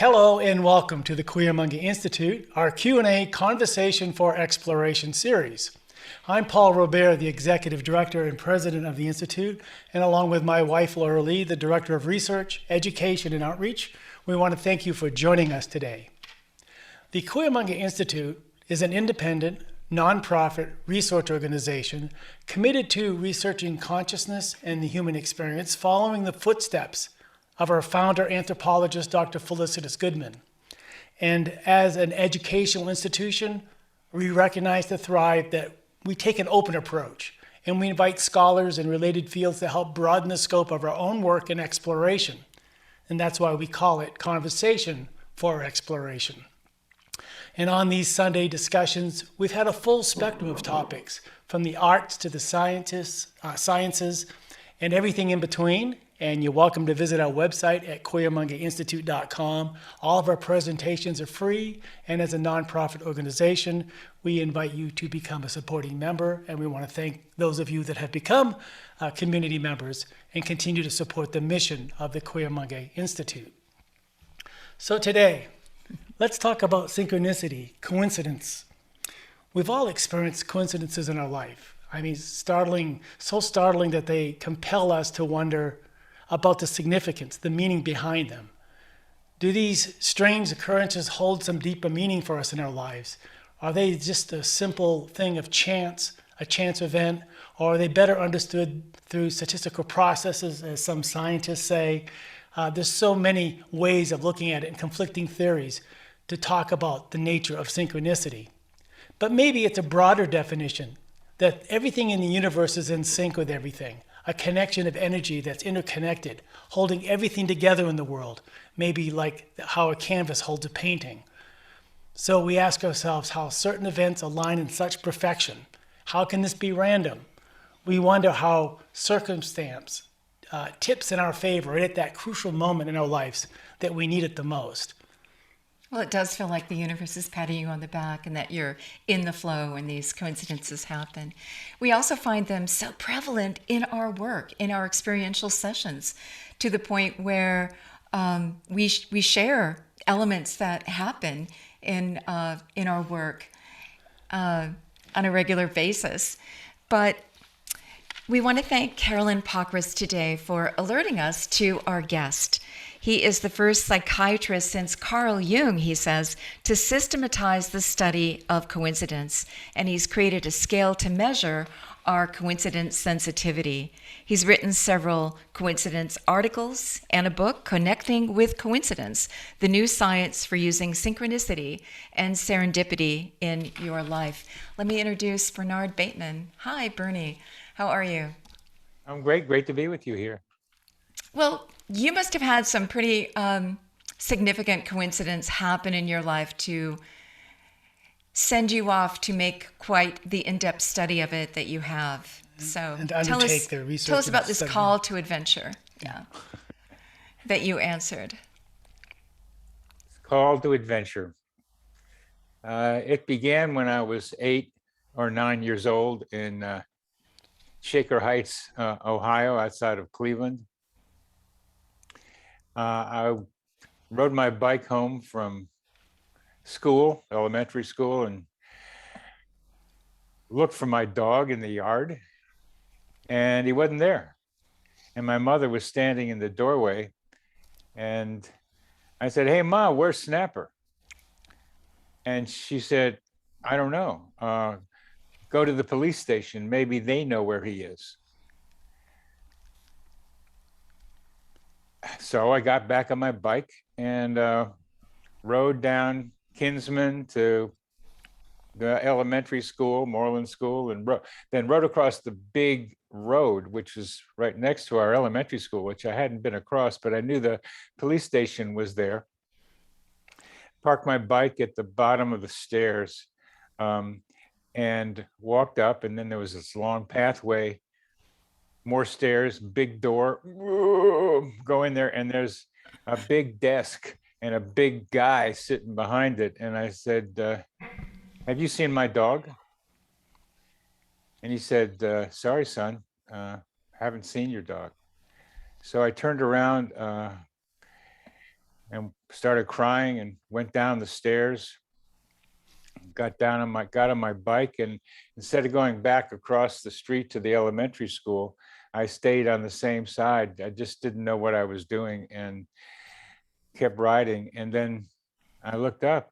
Hello and welcome to the Queermonga Institute, our Q&A Conversation for Exploration series. I'm Paul Robear, the Executive Director and President of the Institute, and along with my wife Laura Lee, the Director of Research, Education, and Outreach, we want to thank you for joining us today. The Queermonga Institute is an independent, nonprofit research organization committed to researching consciousness and the human experience following the footsteps of our founder anthropologist, Dr. Felicitas Goodman. And as an educational institution, we recognize the thrive that we take an open approach, and we invite scholars in related fields to help broaden the scope of our own work and exploration. And that's why we call it Conversation for Exploration. And on these Sunday discussions, we've had a full spectrum of topics, from the arts to the sciences, and everything in between. And you're welcome to visit our website at queermongainstitute.com. All of our presentations are free, and as a nonprofit organization, we invite you to become a supporting member, and we want to thank those of you that have become community members and continue to support the mission of the Queermonga Institute. So today, let's talk about synchronicity, coincidence. We've all experienced coincidences in our life. I mean, startling, so startling that they compel us to wonder about the significance, the meaning behind them. Do these strange occurrences hold some deeper meaning for us in our lives? Are they just a simple thing of chance, a chance event, or are they better understood through statistical processes, as some scientists say? There's so many ways of looking at it and conflicting theories to talk about the nature of synchronicity. But maybe it's a broader definition, that everything in the universe is in sync with everything. A connection of energy that's interconnected, holding everything together in the world, maybe like how a canvas holds a painting. So we ask ourselves how certain events align in such perfection. How can this be random? We wonder how circumstance tips in our favor right at that crucial moment in our lives that we need it the most. Well, it does feel like the universe is patting you on the back and that you're in the flow when these coincidences happen. We also find them so prevalent in our work, in our experiential sessions, to the point where we share elements that happen in our work on a regular basis. But we want to thank Carolyn Pockris today for alerting us to our guest. He is the first psychiatrist since Carl Jung, he says, to systematize the study of coincidence, and he's created a scale to measure our coincidence sensitivity. He's written several coincidence articles and a book, Connecting with Coincidence, the new science for using synchronicity and serendipity in your life. Let me introduce Bernard Beitman. Hi, Bernie. How are you? I'm great. Great to be with you here. Well, you must have had some pretty significant coincidence happen in your life to send you off to make quite the in-depth study of it that you have. So and tell us about this call to adventure, that you answered. Call to adventure. It began when I was 8 or 9 years old in Shaker Heights, Ohio, outside of Cleveland. I rode my bike home from school, elementary school, and looked for my dog in the yard, and he wasn't there. And my mother was standing in the doorway, and I said, "Hey, Ma, where's Snapper?" And she said, "I don't know. Go to the police station. Maybe they know where he is." So I got back on my bike and rode down Kinsman to the elementary school, Moreland School, and then rode across the big road, which was right next to our elementary school, which I hadn't been across, but I knew the police station was there. Parked my bike at the bottom of the stairs and walked up, and then there was this long pathway, more stairs, big door, go in there, and there's a big desk and a big guy sitting behind it. And I said, "Have you seen my dog?" And he said, "Sorry, son, haven't seen your dog." So I turned around and started crying and went down the stairs, got on my bike, and instead of going back across the street to the elementary school, I stayed on the same side. I just didn't know what I was doing and kept riding. And then I looked up.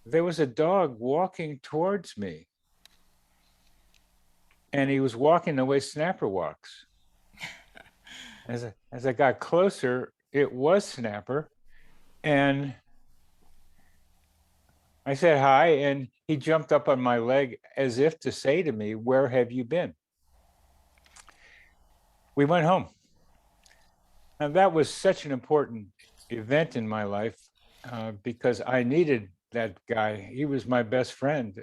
There was a dog walking towards me. And he was walking the way Snapper walks. As I got closer, it was Snapper. And I said hi, and he jumped up on my leg as if to say to me, "Where have you been?" We went home. And that was such an important event in my life because I needed that guy. He was my best friend.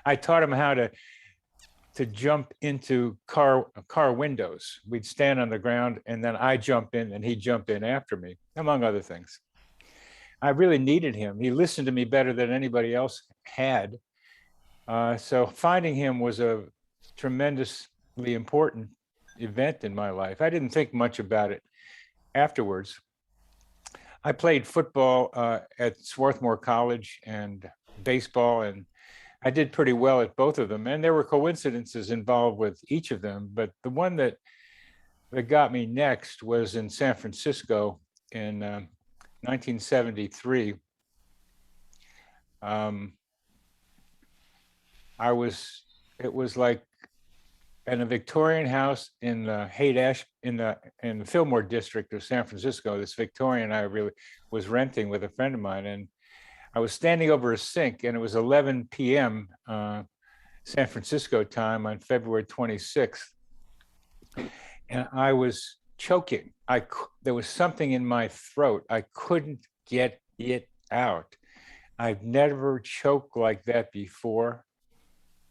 I taught him how to jump into car windows. We'd stand on the ground, and then I jump in, and he'd jump in after me, among other things. I really needed him. He listened to me better than anybody else had. So finding him was a tremendously important event in my life. I didn't think much about it afterwards. I played football at Swarthmore College and baseball, and I did pretty well at both of them. And there were coincidences involved with each of them. But the one that got me next was in San Francisco in 1973. It was like in a Victorian house in the Haight-Ashbury, in the Fillmore district of San Francisco. This Victorian I really was renting with a friend of mine, and I was standing over a sink, and it was 11 p.m. San Francisco time on February 26th, and I was choking. There was something in my throat. I couldn't get it out. I've never choked like that before,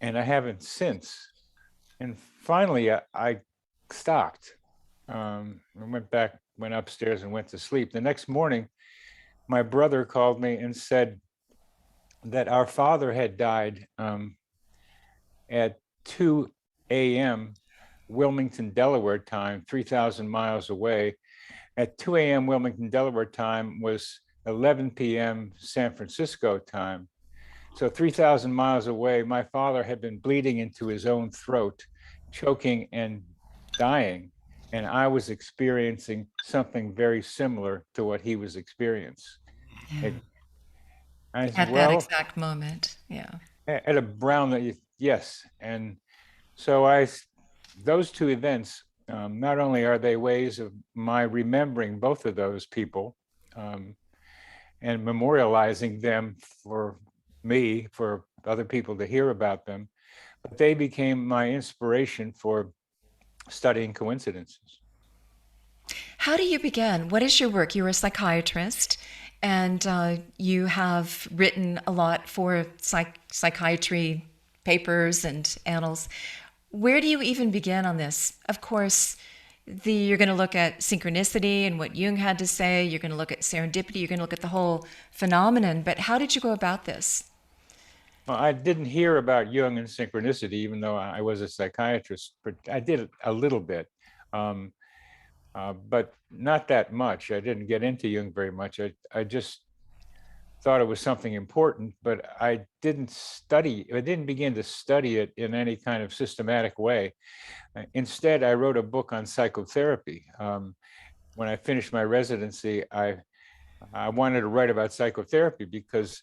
and I haven't since. And finally, I stopped. I went upstairs and went to sleep. The next morning, my brother called me and said that our father had died at 2 a.m. Wilmington, Delaware time, 3,000 miles away. At 2 a.m. Wilmington, Delaware time was 11 p.m. San Francisco time. So 3,000 miles away, my father had been bleeding into his own throat, choking and dying. And I was experiencing something very similar to what he was experiencing. Yeah. At that exact moment, yeah. At yes. And so those two events, not only are they ways of my remembering both of those people and memorializing them for me, for other people to hear about them, but they became my inspiration for studying coincidences. How do you begin? What is your work? You're a psychiatrist, and you have written a lot for psychiatry papers and annals. Where do you even begin on this? Of course, you're going to look at synchronicity and what Jung had to say. You're going to look at serendipity. You're going to look at the whole phenomenon. But how did you go about this? Well, I didn't hear about Jung and synchronicity, even though I was a psychiatrist. But I did a little bit, but not that much. I didn't get into Jung very much. I just thought it was something important, but I didn't begin to study it in any kind of systematic way. Instead, I wrote a book on psychotherapy. When I finished my residency, I wanted to write about psychotherapy because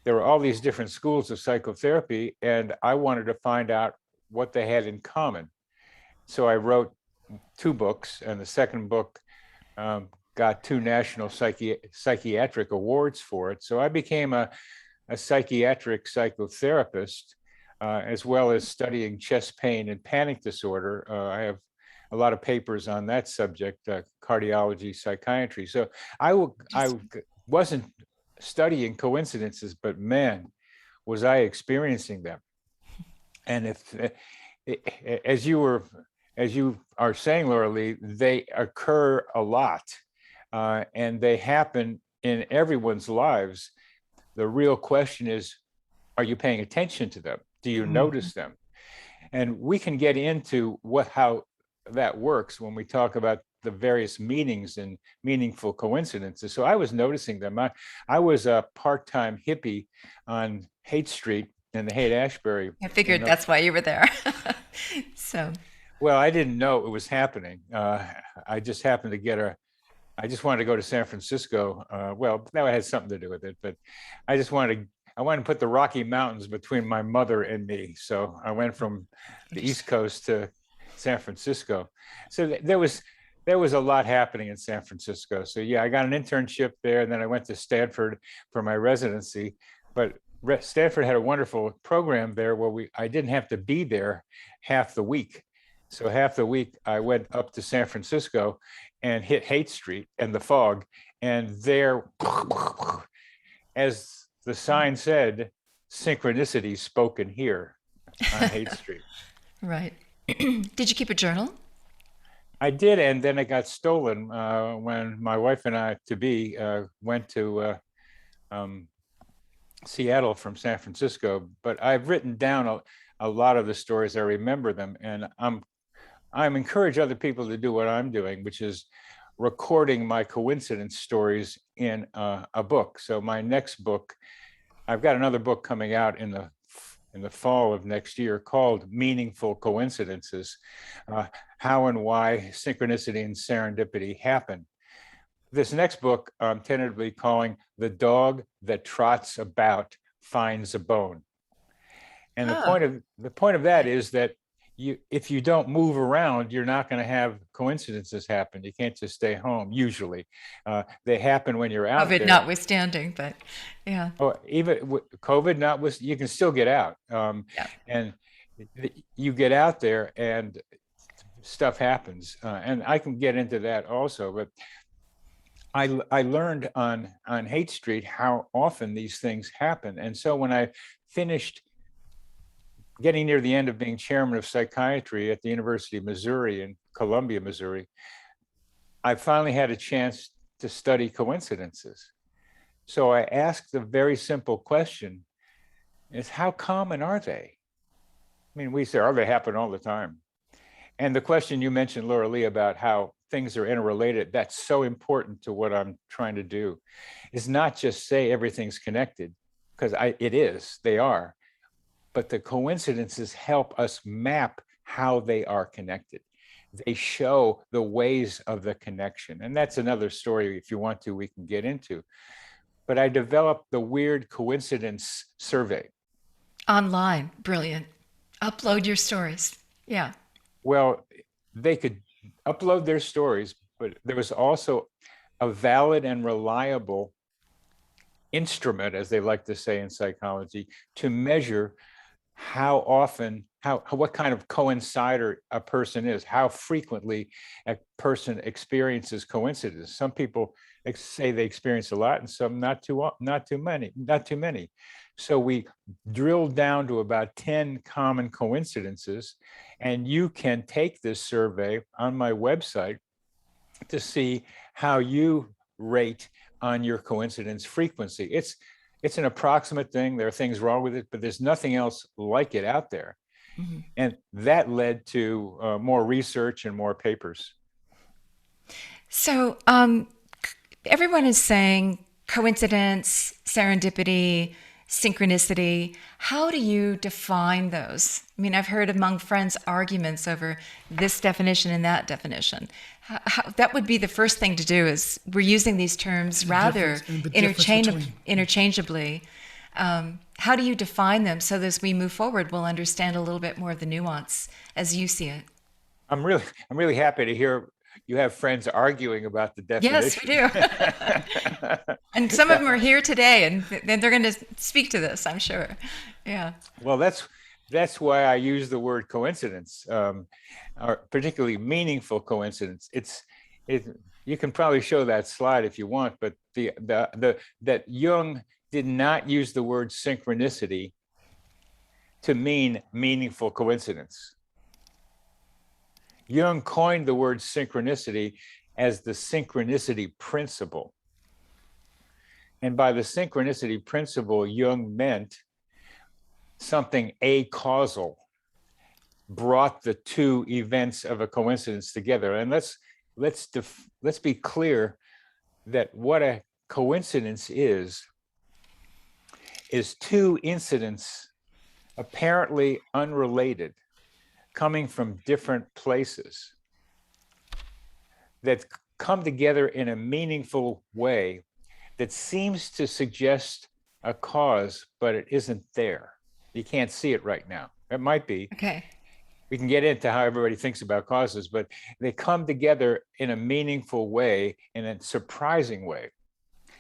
there were all these different schools of psychotherapy, and I wanted to find out what they had in common. So I wrote 2 books, and the second book got 2 national psychiatric awards for it. So I became a psychiatric psychotherapist, as well as studying chest pain and panic disorder. I have a lot of papers on that subject, cardiology, psychiatry. So I wasn't studying coincidences, but man, was I experiencing them. And as you are saying, Laura Lee, they occur a lot, and they happen in everyone's lives. The real question is, are you paying attention to them? Do you notice them? And we can get into how that works when we talk about the various meanings and meaningful coincidences. So I was noticing them. I was a part-time hippie on Haight Street in the Haight-Ashbury. I figured that's why you were there. So, Well, I didn't know it was happening. I just happened to I just wanted to go to San Francisco. Well, that had something to do with it, but I wanted to put the Rocky Mountains between my mother and me. So I went from the East Coast to San Francisco. So there was a lot happening in San Francisco. So yeah, I got an internship there, and then I went to Stanford for my residency. But Stanford had a wonderful program there where I didn't have to be there half the week. So half the week I went up to San Francisco and hit Haight Street and the fog, and there, as the sign said, synchronicity spoken here on Haight Street. right. Did you keep a journal? I did, and then it got stolen when my wife and I went to Seattle from San Francisco. But I've written down a lot of the stories. I remember them, and I'm encourage other people to do what I'm doing, which is recording my coincidence stories in a book. So my next book, I've got another book coming out in the fall of next year called Meaningful Coincidences, How and Why Synchronicity and Serendipity Happen. This next book I'm tentatively calling The Dog That Trots About Finds a Bone. And the point of that is that if you don't move around, you're not going to have coincidences happen. You can't just stay home. Usually, they happen when you're out COVID there. notwithstanding, but yeah. Or even with COVID notwithstanding, you can still get out. Yeah. And you get out there, and stuff happens. And I can get into that also. But I learned on Haight Street how often these things happen. And so when I finished getting near the end of being chairman of psychiatry at the University of Missouri in Columbia, Missouri, I finally had a chance to study coincidences. So I asked the very simple question is, how common are they? I mean, we say, oh, they happen all the time. And the question you mentioned, Laura Lee, about how things are interrelated, that's so important to what I'm trying to do, is not just say everything's connected, because it is, they are. But the coincidences help us map how they are connected. They show the ways of the connection. And that's another story, if you want to, we can get into. But I developed the weird coincidence survey. Online, brilliant. Upload your stories. Yeah. Well, they could upload their stories, but there was also a valid and reliable instrument, as they like to say in psychology, to measure how often, what kind of coincider a person is, how frequently a person experiences coincidence. Some people say they experience a lot, and some not too many. So we drilled down to about 10 common coincidences, and you can take this survey on my website to see how you rate on your coincidence frequency. It's an approximate thing. There are things wrong with it, but there's nothing else like it out there. Mm-hmm. And that led to more research and more papers. So everyone is saying coincidence, serendipity, synchronicity. How do you define those? I mean, I've heard among friends arguments over this definition and that definition. That would be the first thing to do, is we're using these terms rather interchangeably. How do you define them so that as we move forward, we'll understand a little bit more of the nuance as you see it? I'm really happy to hear you have friends arguing about the definition. Yes, we do. And some of them are here today, and then they're going to speak to this, I'm sure. Yeah. Well, that's why I use the word coincidence, or particularly meaningful coincidence. You can probably show that slide if you want, but that Jung did not use the word synchronicity to mean meaningful coincidence. Jung coined the word synchronicity as the synchronicity principle. And by the synchronicity principle, Jung meant something acausal, brought the two events of a coincidence together. And let's be clear that what a coincidence is two incidents apparently unrelated, coming from different places, that come together in a meaningful way that seems to suggest a cause, but it isn't there. You can't see it right now. It might be. Okay. We can get into how everybody thinks about causes, but they come together in a meaningful way, in a surprising way.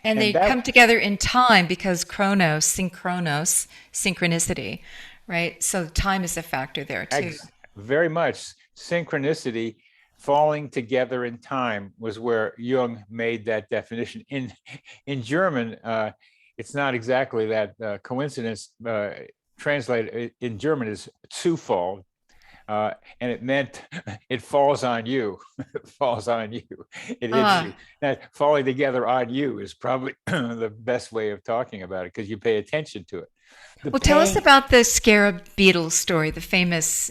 And they come together in time because chronos, synchronos, synchronicity, right? So time is a factor there too. Very much. Synchronicity, falling together in time, was where Jung made that definition. In German, it's not exactly that. Coincidence translated in German is Zufall. And it meant it falls on you. It falls on you. It hits you. That falling together on you is probably the best way of talking about it, because you pay attention to it. Tell us about the Scarab beetle story, the famous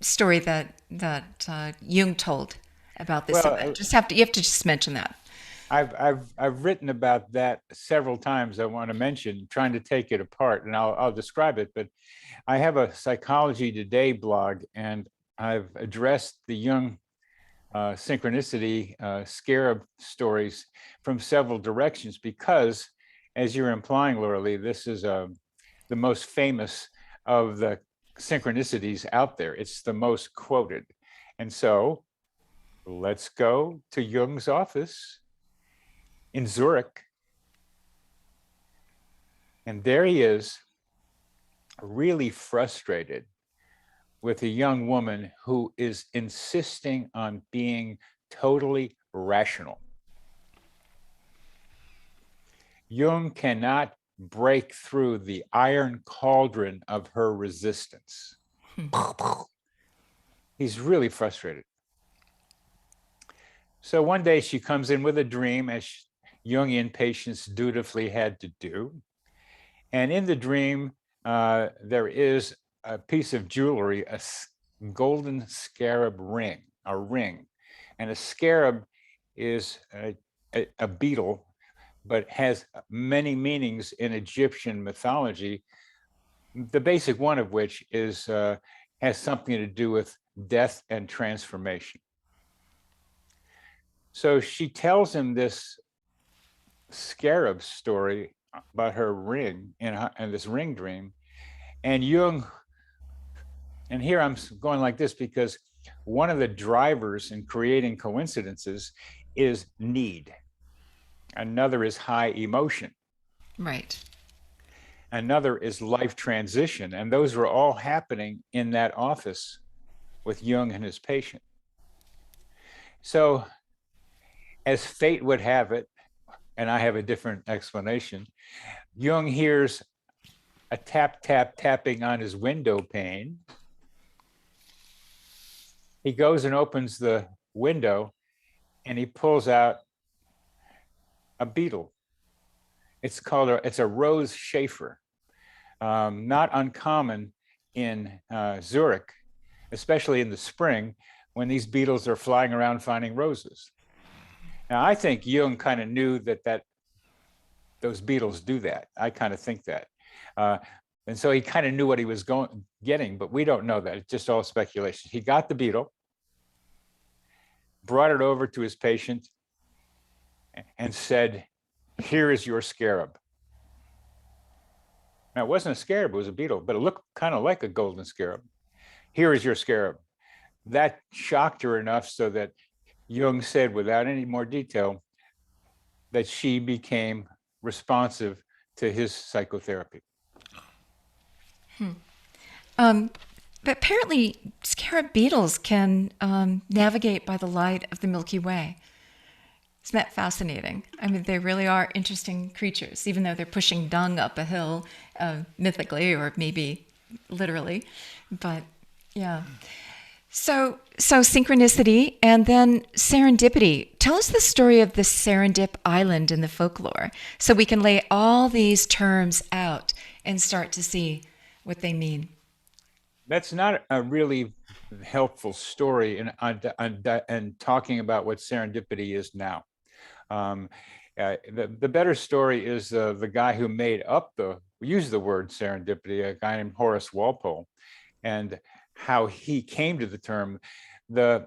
story that Jung told about this event. You have to just mention that. I've written about that several times. I want to mention, trying to take it apart, and I'll describe it. But I have a Psychology Today blog, and I've addressed the Jung synchronicity Scarab stories from several directions, because, as you're implying, Laura Lee, this is the most famous of the synchronicities out there. It's the most quoted. And so let's go to Jung's office in Zurich. And there he is, really frustrated with a young woman who is insisting on being totally rational. Jung cannot break through the iron cauldron of her resistance. He's really frustrated. So one day she comes in with a dream, as Jungian patients dutifully had to do. And in the dream, there is a piece of jewelry, a golden scarab ring, a ring. And a scarab is a beetle, but has many meanings in Egyptian mythology, the basic one of which is has something to do with death and transformation. So she tells him this scarab story about her ring and this ring dream. And Jung, and here I'm going like this because one of the drivers in creating coincidences is need. Another is high emotion. Right. Another is life transition. And those were all happening in that office with Jung and his patient. So, as fate would have it, and I have a different explanation, Jung hears a tapping on his window pane. He goes and opens the window and he pulls out a beetle. It's a rose Schaefer, not uncommon in Zurich, especially in the spring when these beetles are flying around finding roses. Now, I think Jung kind of knew that those beetles do that. I kind of think that. And so he kind of knew what he was getting, but we don't know that. It's just all speculation. He got the beetle, brought it over to his patient, and said, "Here is your scarab." Now, it wasn't a scarab, it was a beetle, but it looked kind of like a golden scarab. "Here is your scarab." That shocked her enough so that Jung said, without any more detail, that she became responsive to his psychotherapy. But apparently, scarab beetles can navigate by the light of the Milky Way. Isn't that fascinating? I mean, they really are interesting creatures, even though they're pushing dung up a hill, mythically or maybe literally. But yeah. So synchronicity and then serendipity. Tell us the story of the Serendip Island in the folklore so we can lay all these terms out and start to see what they mean. That's not a really helpful story in talking about what serendipity is now. Um, the better story is the guy who used the word serendipity, a guy named Horace Walpole, and how he came to the term. The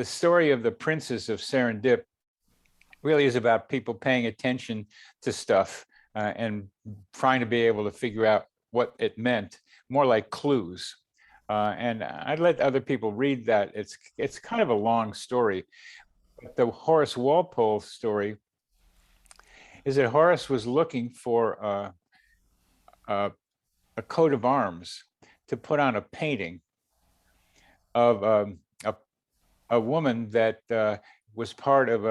story of the Princess of Serendip really is about people paying attention to stuff and trying to be able to figure out what it meant, more like clues. And I'd let other people read that. It's kind of a long story. But the Horace Walpole story is that Horace was looking for a coat of arms to put on a painting of a woman that was part of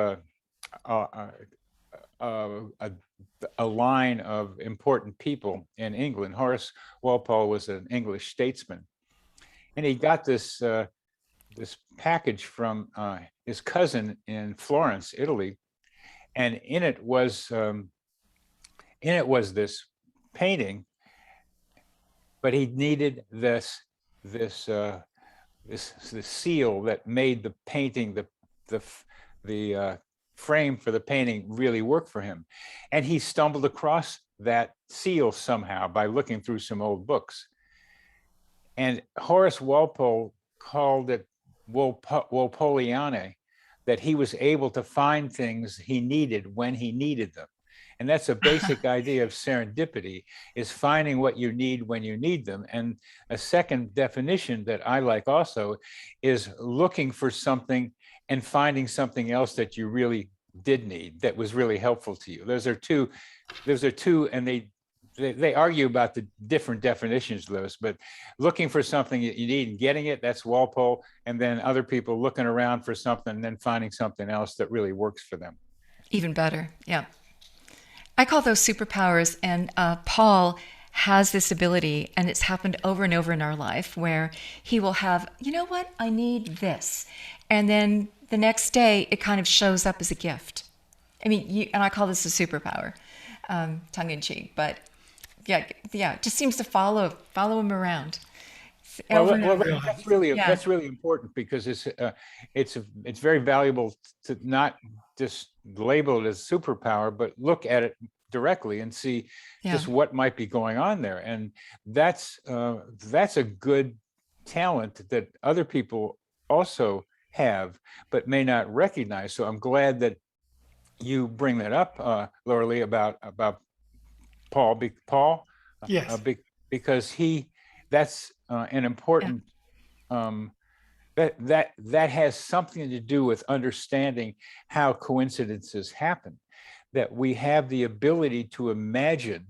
a line of important people in England. Horace Walpole was an English statesman, and he got this package from his cousin in Florence, Italy, and in it was this painting, but he needed this seal that made the painting, the frame for the painting really work for him. And he stumbled across that seal somehow by looking through some old books. And Horace Walpole called it Walpoleana, that he was able to find things he needed when he needed them. And that's a basic idea of serendipity, is finding what you need when you need them. And a second definition that I like also is looking for something and finding something else that you really did need, that was really helpful to you. Those are two, and they argue about the different definitions of those, but looking for something that you need and getting it, that's Walpole. And then other people looking around for something and then finding something else that really works for them. Even better. Yeah. I call those superpowers, and Paul has this ability, and it's happened over and over in our life, where he will have, you know what, I need this. And then the next day, it kind of shows up as a gift. I mean, and I call this a superpower, tongue in cheek, but yeah, it just seems to follow him around. That's really important, because it's very valuable to not just label it as superpower, but look at it directly and see just what might be going on there. And that's a good talent that other people also have, but may not recognize. So I'm glad that you bring that up, Laura Lee, about Paul. Yes. Because that's an important that has something to do with understanding how coincidences happen, that we have the ability to imagine,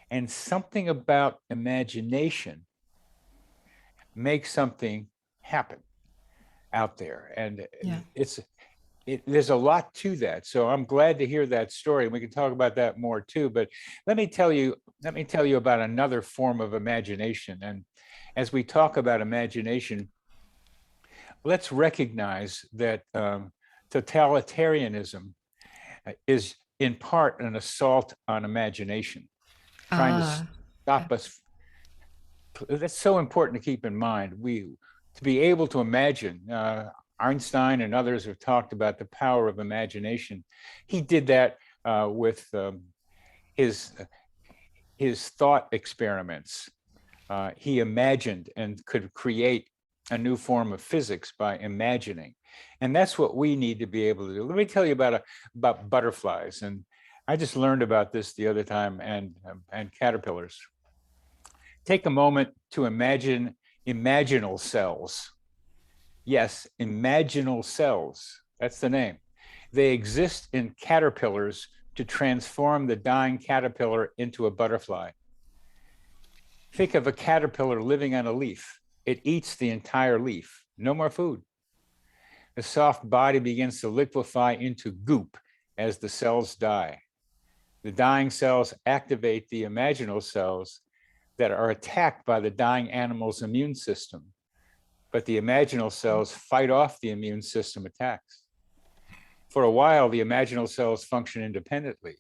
and something about imagination makes something happen out there. And there's a lot to that. So I'm glad to hear that story, and we can talk about that more too. But let me tell you about another form of imagination. And as we talk about imagination, let's recognize that totalitarianism is in part an assault on imagination, trying to stop us. That's so important to keep in mind. To be able to imagine. Einstein and others have talked about the power of imagination. He did that with his thought experiments. He imagined and could create a new form of physics by imagining. And that's what we need to be able to do. Let me tell you about butterflies. And I just learned about this the other time, and caterpillars. Take a moment to imagine imaginal cells. Yes, imaginal cells, that's the name. They exist in caterpillars to transform the dying caterpillar into a butterfly. Think of a caterpillar living on a leaf. It eats the entire leaf, no more food. The soft body begins to liquefy into goop as the cells die. The dying cells activate the imaginal cells that are attacked by the dying animal's immune system. But the imaginal cells fight off the immune system attacks. For a while, the imaginal cells function independently,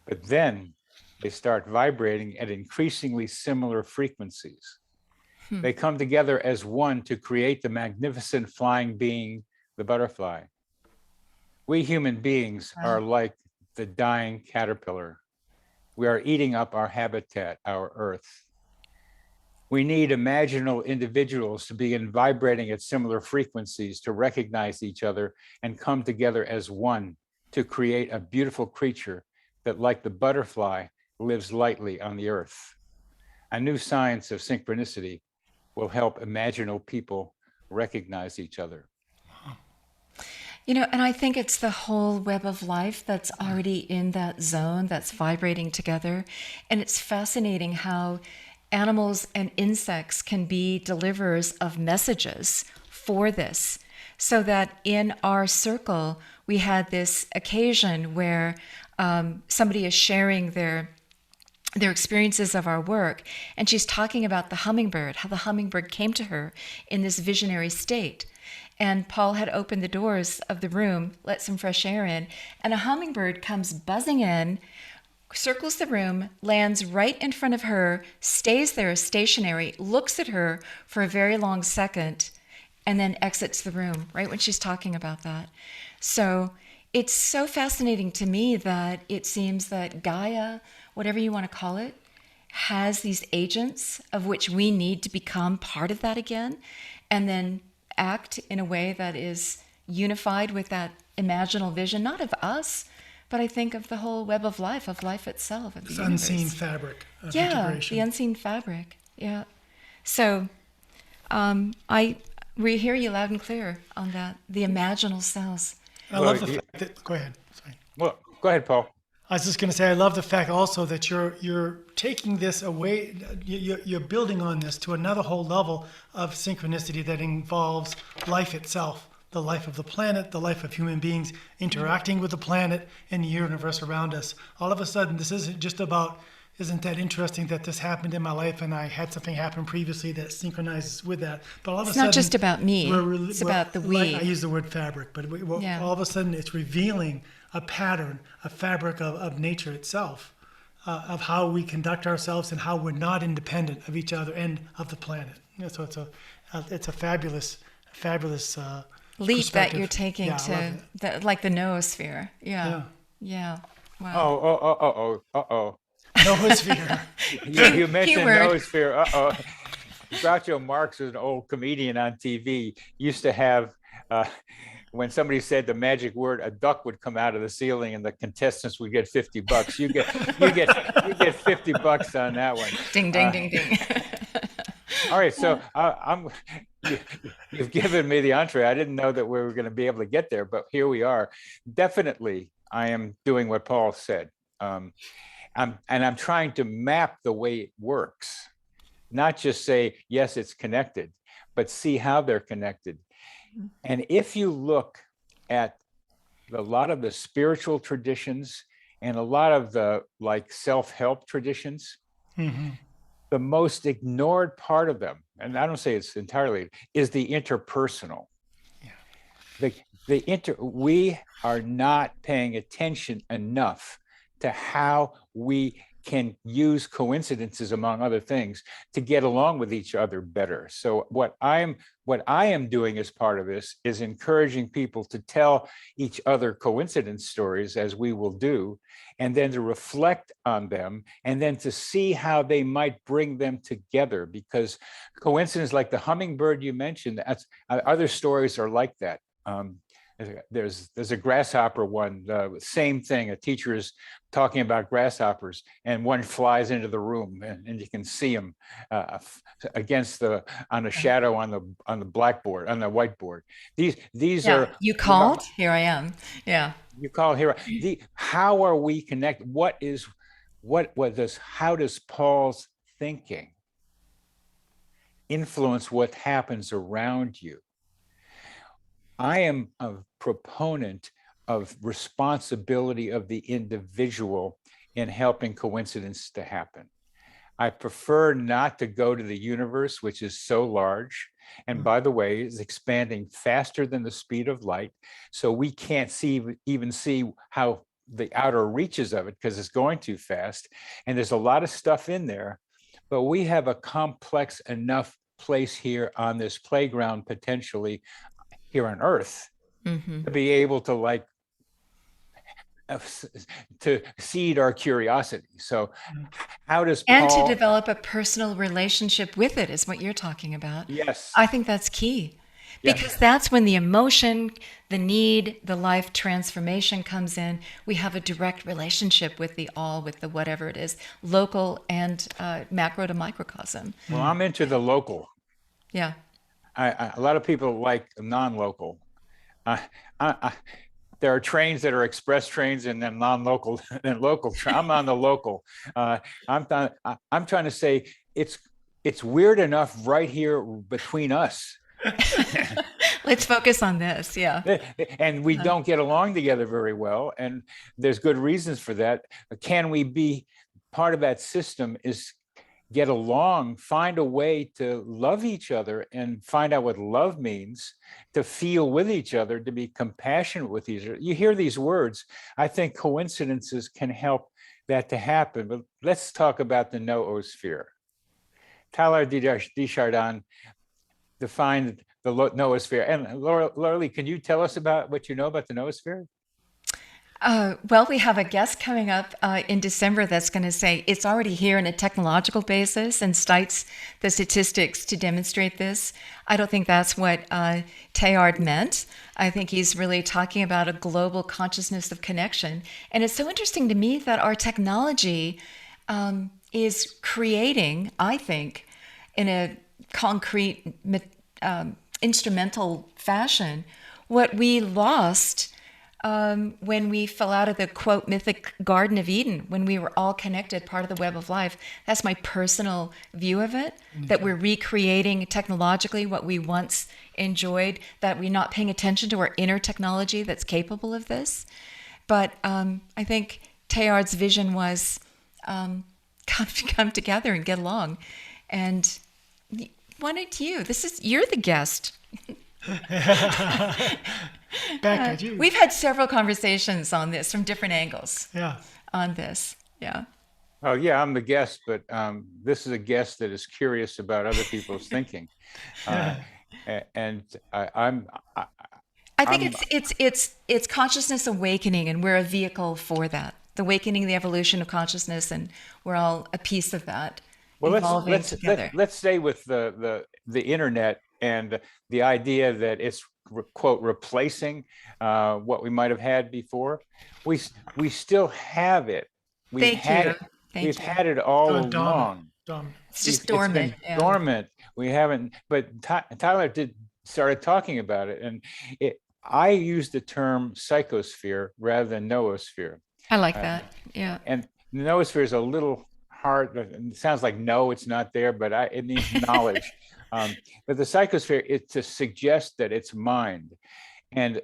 but then they start vibrating at increasingly similar frequencies. They come together as one to create the magnificent flying being, the butterfly. We human beings are like the dying caterpillar. We are eating up our habitat, our earth. We need imaginal individuals to begin vibrating at similar frequencies to recognize each other and come together as one to create a beautiful creature that, like the butterfly, lives lightly on the earth. A new science of synchronicity will help imaginal people recognize each other. And I think it's the whole web of life that's already in that zone that's vibrating together. And it's fascinating how animals and insects can be deliverers of messages for this. So that in our circle, we had this occasion where somebody is sharing their experiences of our work, and she's talking about the hummingbird, how the hummingbird came to her in this visionary state. And Paul had opened the doors of the room, let some fresh air in, and a hummingbird comes buzzing in, circles the room, lands right in front of her, stays there stationary, looks at her for a very long second, and then exits the room right when she's talking about that. So it's so fascinating to me that it seems that Gaia, whatever you want to call it, has these agents of which we need to become part of that again, and then act in a way that is unified with that imaginal vision, not of us, but I think of the whole web of life itself, of the universe. Unseen fabric of Yeah, integration. the unseen fabric. Yeah. So we hear you loud and clear on that, the imaginal cells. I love the fact that, go ahead. Sorry. Well, go ahead, Paul. I was just going to say, I love the fact also that you're taking this away, you're building on this to another whole level of synchronicity that involves life itself, the life of the planet, the life of human beings interacting with the planet and the universe around us. All of a sudden, this isn't just about, isn't that interesting that this happened in my life and I had something happen previously that synchronizes with that. But all of a sudden, It's not just about me, it's about the we. I use the word fabric, but all of a sudden it's revealing a pattern, a fabric of nature itself, of how we conduct ourselves and how we're not independent of each other and of the planet. So it's a fabulous leap that you're taking to like the noosphere. Yeah. Wow. Oh. Noosphere. You mentioned noosphere. Groucho Marx was an old comedian on TV. Used to have. When somebody said the magic word, a duck would come out of the ceiling and the contestants would get $50. You get $50 on that one. Ding, ding, ding, ding. All right, so you've given me the entree. I didn't know that we were going to be able to get there, but here we are. Definitely, I am doing what Paul said. I'm trying to map the way it works, not just say, yes, it's connected, but see how they're connected. And if you look at a lot of the spiritual traditions and a lot of the self-help traditions, the most ignored part of them, and I don't say it's entirely, is the interpersonal. Yeah. We are not paying attention enough to how we can use coincidences, among other things, to get along with each other better. So what I am doing as part of this is encouraging people to tell each other coincidence stories, as we will do, and then to reflect on them, and then to see how they might bring them together. Because coincidence, like the hummingbird you mentioned, other stories are like that. There's a grasshopper one, same thing. A teacher is talking about grasshoppers and one flies into the room and you can see him on a shadow on the blackboard, on the whiteboard. These are. You called? Here I am. Yeah. You call here. How are we connected? How does Paul's thinking influence what happens around you? I am a proponent of responsibility of the individual in helping coincidence to happen. I prefer not to go to the universe, which is so large, and by the way, is expanding faster than the speed of light. So we can't even see how the outer reaches of it because it's going too fast. And there's a lot of stuff in there, but we have a complex enough place here on this playground, potentially here on Earth, to be able to like to seed our curiosity. So how does Paul... And to develop a personal relationship with it is what you're talking about. Yes. I think that's key. Because that's when the emotion, the need, the life transformation comes in. We have a direct relationship with the all, with the whatever it is, local and macro to microcosm. Well, I'm into the local. Yeah. A lot of people like non-local. There are trains that are express trains and then non-local and local. I'm on the local. I'm trying to say it's weird enough right here between us. Let's focus on this. Yeah. And we don't get along together very well. And there's good reasons for that. Can we be part of that system is get along, find a way to love each other and find out what love means, to feel with each other, to be compassionate with each other. You hear these words. I think coincidences can help that to happen. But let's talk about the noosphere. Tyler Desjardins defined the noosphere. And Laura Lee, can you tell us about what you know about the noosphere? Well, we have a guest coming up in December that's going to say it's already here on a technological basis and cites the statistics to demonstrate this. I don't think that's what Teilhard meant. I think he's really talking about a global consciousness of connection. And it's so interesting to me that our technology is creating, I think, in a concrete, instrumental fashion, what we lost when we fell out of the, quote, mythic Garden of Eden, when we were all connected, part of the web of life. That's my personal view of it, that we're recreating technologically what we once enjoyed, that we're not paying attention to our inner technology that's capable of this. But I think Teilhard's vision was come together and get along. And why don't you? You're the guest. Back at you. We've had several conversations on this from different angles. Yeah. On this. Yeah. Oh yeah, I'm the guest, but this is a guest that is curious about other people's thinking, and I think it's consciousness awakening, and we're a vehicle for that. The awakening, the evolution of consciousness, and we're all a piece of that. Well, let's stay with the internet and the idea that it's quote replacing what we might have had before. We still have it. We've had it all along. It's just dormant. It's been dormant. We haven't. But Tyler started talking about it, and I use the term psychosphere rather than noosphere. I like that. Yeah. And the noosphere is a little hard. It sounds like no, it's not there, but it needs knowledge. But the psychosphere is to suggest that it's mind, and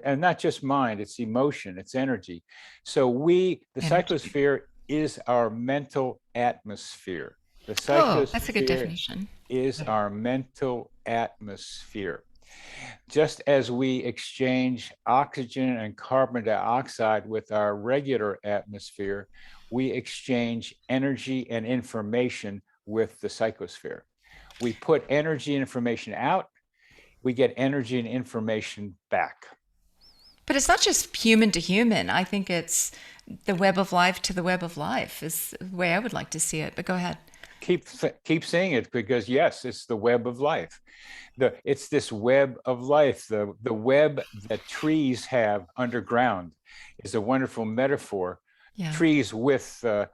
and not just mind, it's emotion, it's energy. So the psychosphere is our mental atmosphere. The psychosphere that's a good definition. Is our mental atmosphere. Just as we exchange oxygen and carbon dioxide with our regular atmosphere, we exchange energy and information with the psychosphere. We put energy and information out, we get energy and information back. But it's not just human to human. I think it's the web of life to the web of life is the way I would like to see it. But go ahead. Keep saying it, because yes, it's the web of life. It's this web of life. The web that trees have underground is a wonderful metaphor. Yeah. Trees with the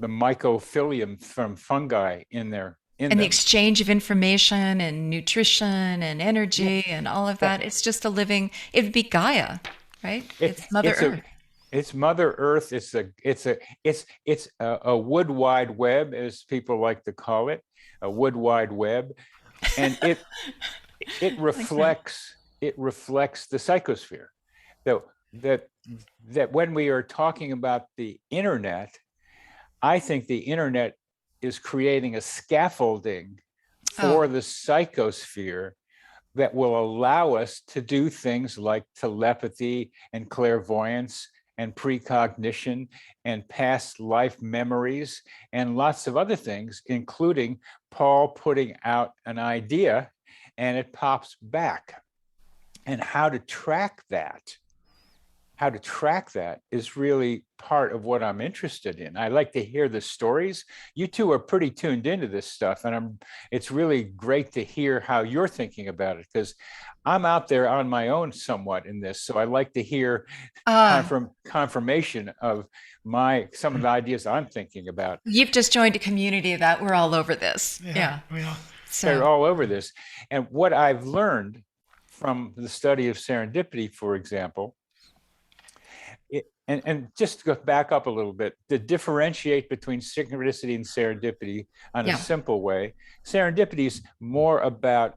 mycophyllum from fungi in there. And the exchange of information and nutrition and energy and all of that. It's just it would be Gaia, right? It's Mother Earth. It's Mother Earth. It's a wood wide web, as people like to call it, a wood wide web, and it reflects the psychosphere. That when we are talking about the internet, I think the internet is creating a scaffolding for the psychosphere that will allow us to do things like telepathy and clairvoyance and precognition and past life memories and lots of other things, including Paul putting out an idea and it pops back. And how to track that is really part of what I'm interested in. I like to hear the stories. You two are pretty tuned into this stuff, and it's really great to hear how you're thinking about it, because I'm out there on my own somewhat in this. So I like to hear confirmation of some of the ideas I'm thinking about. You've just joined a community that we're all over this. Yeah. We are. They're all over this. And what I've learned from the study of serendipity, for example, and just to go back up a little bit, to differentiate between synchronicity and serendipity in a simple way, serendipity is more about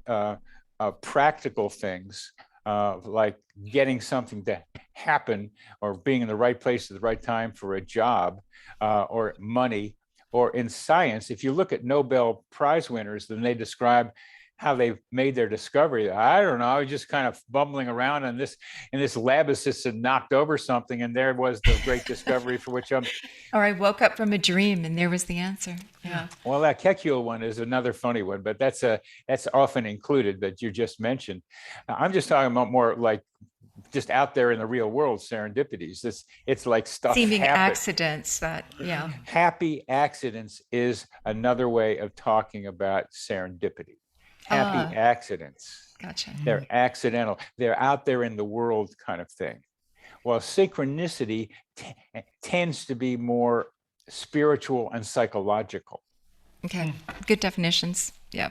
practical things, like getting something to happen or being in the right place at the right time for a job, or money, or in science. If you look at Nobel Prize winners, then they describe how they made their discovery. I don't know, I was just kind of bumbling around in this lab assistant knocked over something, and there was the great discovery for which I'm. Or I woke up from a dream and there was the answer. Yeah. Well, that Kekule one is another funny one, but that's often included that you just mentioned. I'm just talking about more like just out there in the real world serendipities. It's like stuff seeming happen. Accidents that, yeah. Happy accidents is another way of talking about serendipity. Happy accidents. Gotcha. They're accidental. They're out there in the world kind of thing. While synchronicity tends to be more spiritual and psychological. Okay, good definitions. Yeah.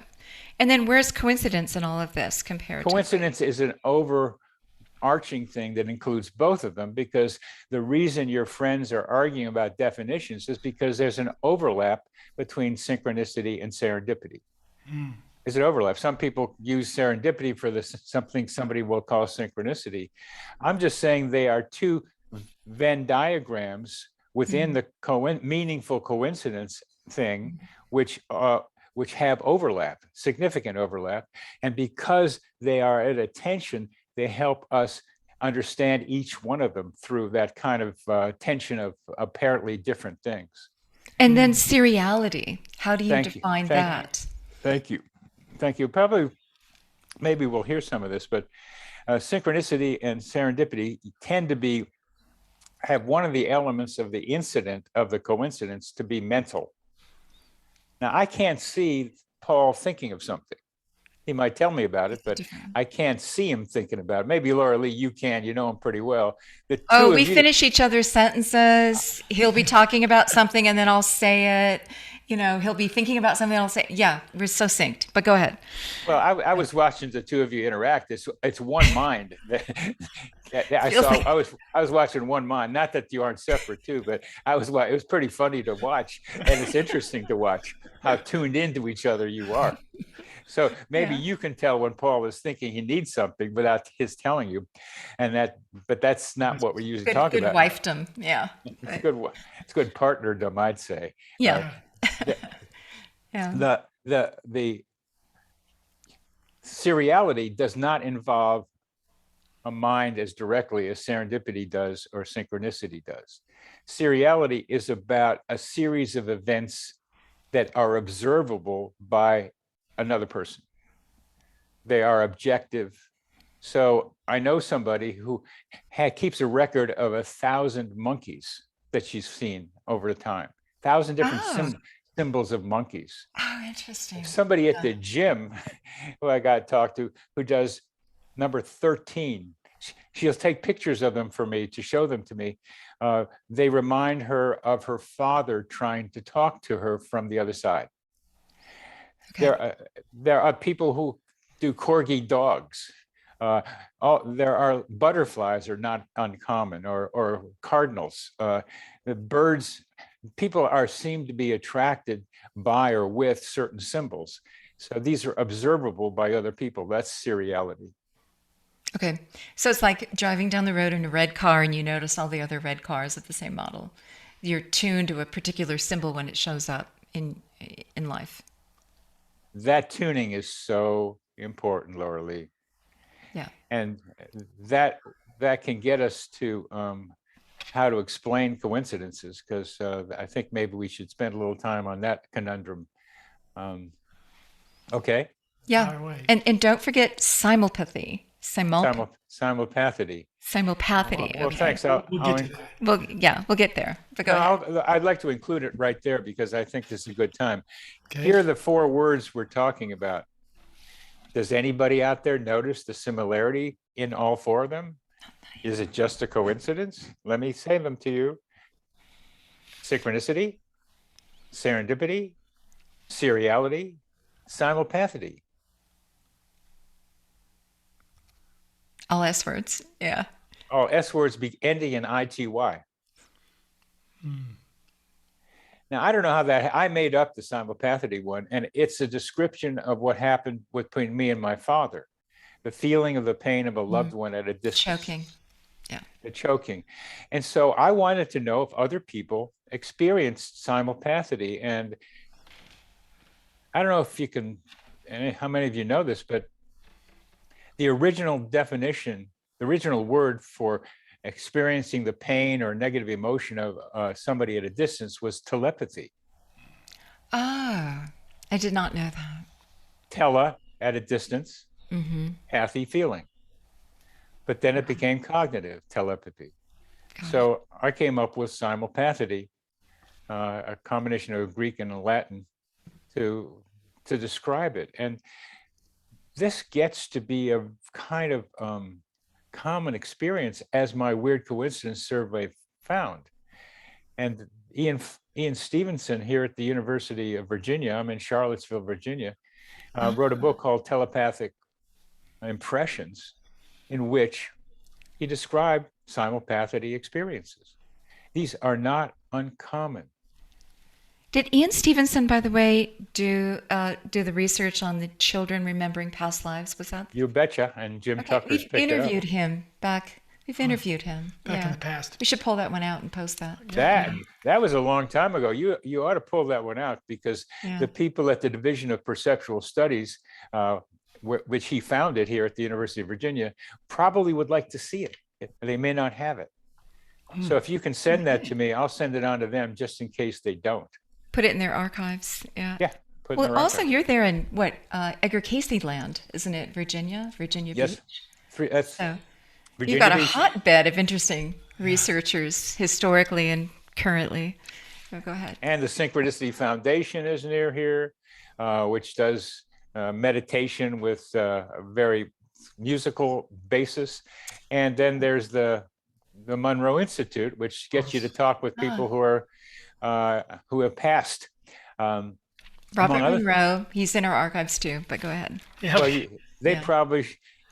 And then where's coincidence in all of this compared to? Coincidence is an overarching thing that includes both of them, because the reason your friends are arguing about definitions is because there's an overlap between synchronicity and serendipity. Is an overlap. Some people use serendipity for something somebody will call synchronicity. I'm just saying they are two Venn diagrams within the meaningful coincidence thing, which have overlap, significant overlap. And because they are at a tension, they help us understand each one of them through that kind of tension of apparently different things. And then seriality. How do you define that? Thank you. Maybe we'll hear some of this, but synchronicity and serendipity tend to have one of the elements of the incident of the coincidence to be mental. Now, I can't see Paul thinking of something. He might tell me about it, but I can't see him thinking about it. Maybe Laura Lee, you can. You know him pretty well. We finish each other's sentences. He'll be talking about something, and then I'll say it. You know, he'll be thinking about something, and I'll say, yeah, we're so synced. But go ahead. Well, I was watching the two of you interact. It's one mind. I was watching one mind. Not that you aren't separate too, but it was pretty funny to watch, and it's interesting to watch how tuned into each other you are. So maybe you can tell when Paul is thinking he needs something without his telling you, but that's not what we usually talk about. Good wifedom, yeah. It's good partnerdom, I'd say. Yeah. The seriality does not involve a mind as directly as serendipity does or synchronicity does. Seriality is about a series of events that are observable by another person. They are objective. So I know somebody who keeps a record of 1,000 monkeys that she's seen over the time. 1,000 different symbols of monkeys. Oh, interesting. Somebody at the gym who I got to talk to, who does number 13, she'll take pictures of them for me to show them to me. They remind her of her father trying to talk to her from the other side. Okay. There are people who do corgi dogs. There are butterflies are not uncommon, or cardinals. The birds, people seem to be attracted by or with certain symbols. So these are observable by other people. That's seriality. Okay. So it's like driving down the road in a red car and you notice all the other red cars of the same model. You're tuned to a particular symbol when it shows up in life. That tuning is so important, Laura Lee. Yeah. And that can get us to how to explain coincidences, because I think maybe we should spend a little time on that conundrum. Okay. Yeah. Fire away. And don't forget simulpathy. Simulpathity. Simulpathity. Well, Okay. thanks. We'll get to that. We'll get there. But go ahead. I'd like to include it right there because I think this is a good time. Okay. Here are the 4 words we're talking about. Does anybody out there notice the similarity in all 4 of them? Is it just a coincidence? Let me say them to you. Synchronicity, serendipity, seriality, simulpathity. All S words. Yeah. All S words be ending in ITY. Now, I don't know how I made up the simulpathity one, and it's a description of what happened between me and my father. The feeling of the pain of a loved one at a distance. Choking. Yeah. The choking. And so I wanted to know if other people experienced simulpathity. And I don't know if you can, and how many of you know this, but the original definition, the original word for experiencing the pain or negative emotion of somebody at a distance was telepathy. Ah, I did not know that. Tele, at a distance, pathy, feeling. But then it became cognitive, telepathy. So I came up with simulpathity, a combination of Greek and Latin to describe it. And this gets to be a kind of common experience, as my weird coincidence survey found. And Ian Stevenson here at the University of Virginia, I'm in Charlottesville, Virginia, wrote a book called Telepathic Impressions, in which he described simulpathity experiences. These are not uncommon. Did Ian Stevenson, by the way, do the research on the children remembering past lives? Was that? You betcha. And Jim Tucker's We've picked it up. interviewed him back. We've interviewed him Back in the past. We should pull that one out and post that. That was a long time ago. You ought to pull that one out, because the people at the Division of Perceptual Studies, which he founded here at the University of Virginia, probably would like to see it. They may not have it. So if you can send that to me, I'll send it on to them just in case they don't. Put it in their archives. Yeah. Yeah. Well, also you're there in what Edgar Casey land, isn't it? Virginia Yes. Beach. That's So Virginia you've got a Beach. hotbed of interesting researchers historically and currently. So go ahead. And the Synchronicity Foundation is near here, which does meditation with a very musical basis. And then there's the Monroe Institute, which gets you to talk with people who have passed. Robert Monroe, he's in our archives too, but go ahead. Yeah. Well, probably,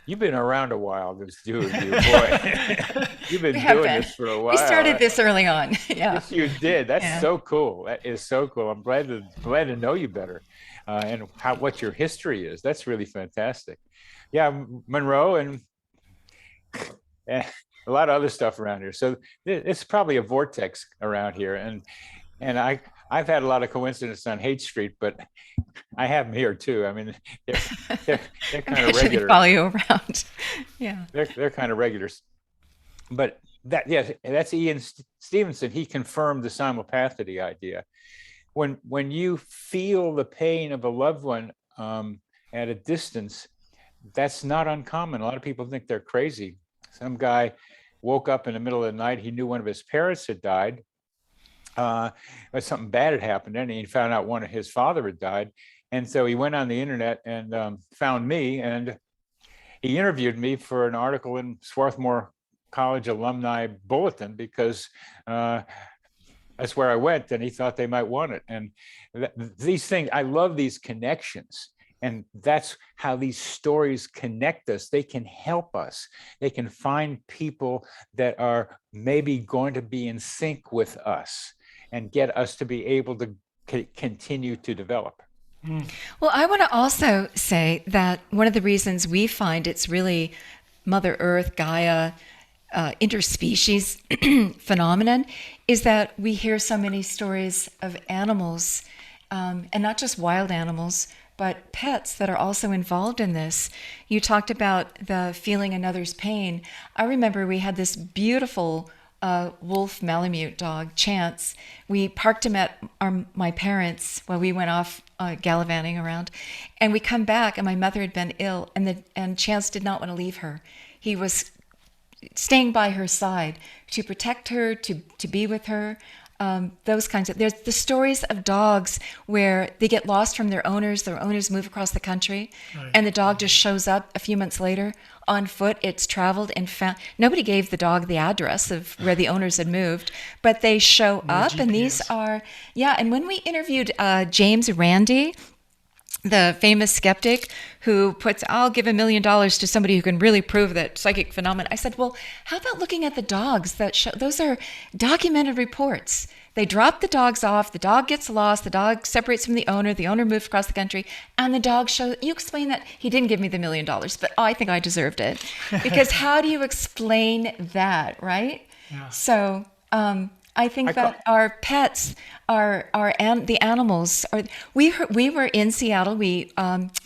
you've been around a while, this dude, you boy. You've been doing this for a while. We started this early on. Yeah. Yes, you did. That's so cool. That is so cool. I'm glad to know you better, and what your history is. That's really fantastic. Yeah, Monroe and a lot of other stuff around here. So it's probably a vortex around here, and I've had a lot of coincidences on Haight Street, but I have them here too. I mean, they're kind of regular. They follow you around. Yeah. They're kind of regulars. But that's Ian Stevenson. He confirmed the simulpathity idea. When you feel the pain of a loved one at a distance, that's not uncommon. A lot of people think they're crazy. Some guy woke up in the middle of the night. He knew one of his parents had died. But something bad had happened, and he found out one of his father had died. And so he went on the internet and found me, and he interviewed me for an article in Swarthmore College Alumni Bulletin, because that's where I went, and he thought they might want it. And these things, I love these connections. And that's how these stories connect us. They can help us. They can find people that are maybe going to be in sync with us and get us to be able to continue to develop. Well, I want to also say that one of the reasons we find it's really Mother Earth, Gaia, interspecies phenomenon is that we hear so many stories of animals, and not just wild animals, but pets that are also involved in this. You talked about the feeling another's pain. I remember we had this beautiful wolf Malamute dog, Chance. We parked him at my parents' while we went off gallivanting around, and we come back, and my mother had been ill, and Chance did not want to leave her. He was staying by her side to protect her, to be with her. Those kinds of, there's the stories of dogs where they get lost from their owners move across the country, right, and the dog just shows up a few months later on foot. It's traveled and found. Nobody gave the dog the address of where the owners had moved, but they show up, GPS. And these are, and when we interviewed James Randi, the famous skeptic who puts, I'll give $1 million to somebody who can really prove that psychic phenomena. I said, well, how about looking at the dogs that show, those are documented reports. They drop the dogs off, the dog gets lost, the dog separates from the owner moved across the country, and the dog shows, you explain that. He didn't give me the $1 million, but I think I deserved it. Because how do you explain that, right? Yeah. So, I think that our pets, the animals are. We were in Seattle. We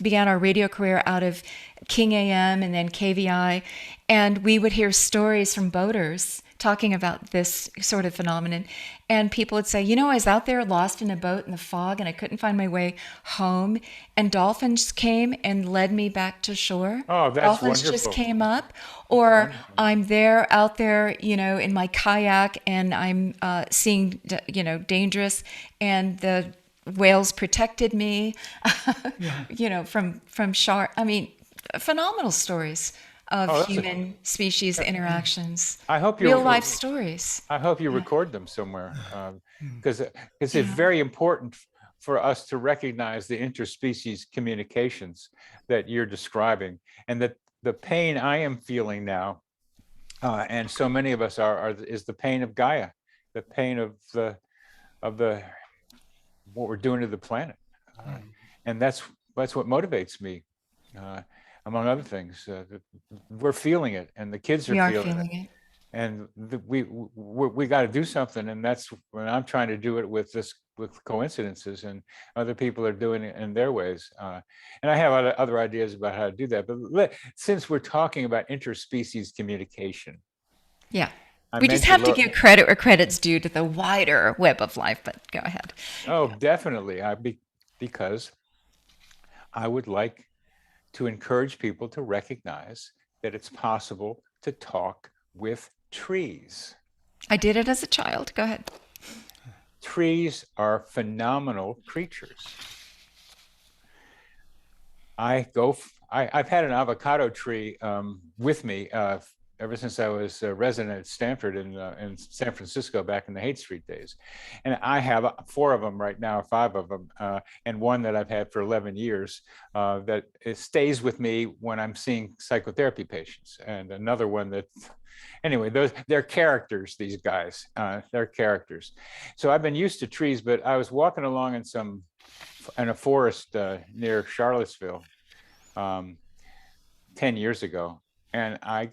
began our radio career out of King AM and then KVI, and we would hear stories from boaters talking about this sort of phenomenon. And people would say, I was out there lost in a boat in the fog and I couldn't find my way home. And dolphins came and led me back to shore. Oh, that's dolphins wonderful. Just came up. Or I'm there out there, in my kayak and I'm seeing, dangerous, and the whales protected me, from shark. I mean, phenomenal stories of human species interactions. I hope real life stories. I hope you record them somewhere, because it's very important for us to recognize the interspecies communications that you're describing, and that the pain I am feeling now, and so many of us is the pain of Gaia, the pain of the what we're doing to the planet, and that's what motivates me. Among other things, we're feeling it, and the kids are feeling it. And we got to do something, and that's when I'm trying to do it with coincidences, and other people are doing it in their ways. And I have other ideas about how to do that. But since we're talking about interspecies communication, we just have to give credit where credit's due to the wider web of life. But go ahead. Oh, definitely. Because I would like to encourage people to recognize that it's possible to talk with trees. I did it as a child. Go ahead. Trees are phenomenal creatures. I've had an avocado tree with me ever since I was a resident at Stanford in San Francisco back in the Haight Street days. And I have 4 of them right now, 5 of them, and one that I've had for 11 years that it stays with me when I'm seeing psychotherapy patients, and another one that, anyway, they're characters, these guys, they're characters. So I've been used to trees, but I was walking along in a forest near Charlottesville 10 years ago, and I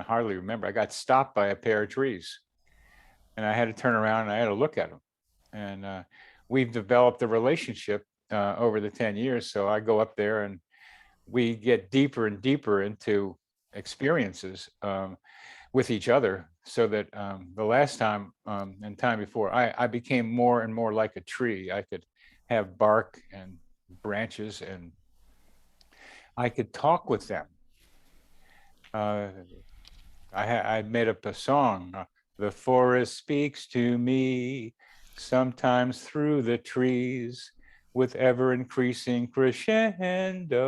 hardly remember, I got stopped by a pair of trees, and I had to turn around and I had to look at them. And we've developed a relationship over the 10 years. So I go up there and we get deeper and deeper into experiences with each other, so that the last time and time before, I became more and more like a tree. I could have bark and branches, and I could talk with them. I made up a song. The forest speaks to me, sometimes through the trees, with ever increasing crescendo,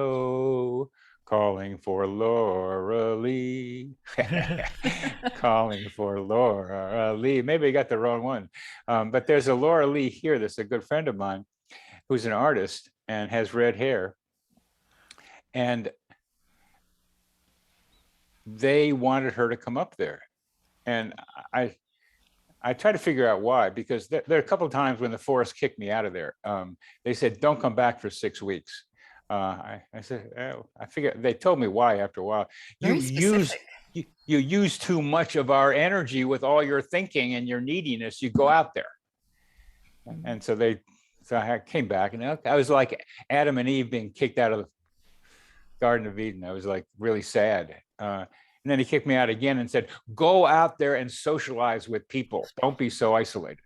calling for Laura Lee. Calling for Laura Lee. Maybe I got the wrong one. But there's a Laura Lee here that's a good friend of mine who's an artist and has red hair. And they wanted her to come up there. And I tried to figure out why, because there are a couple of times when the forest kicked me out of there. They said, don't come back for 6 weeks. I said, oh, I figured they told me why after a while. You use too much of our energy with all your thinking and your neediness. You go out there. And so I came back, and I was like Adam and Eve being kicked out of the Garden of Eden. I was like really sad. And then he kicked me out again and said, go out there and socialize with people. Don't be so isolated.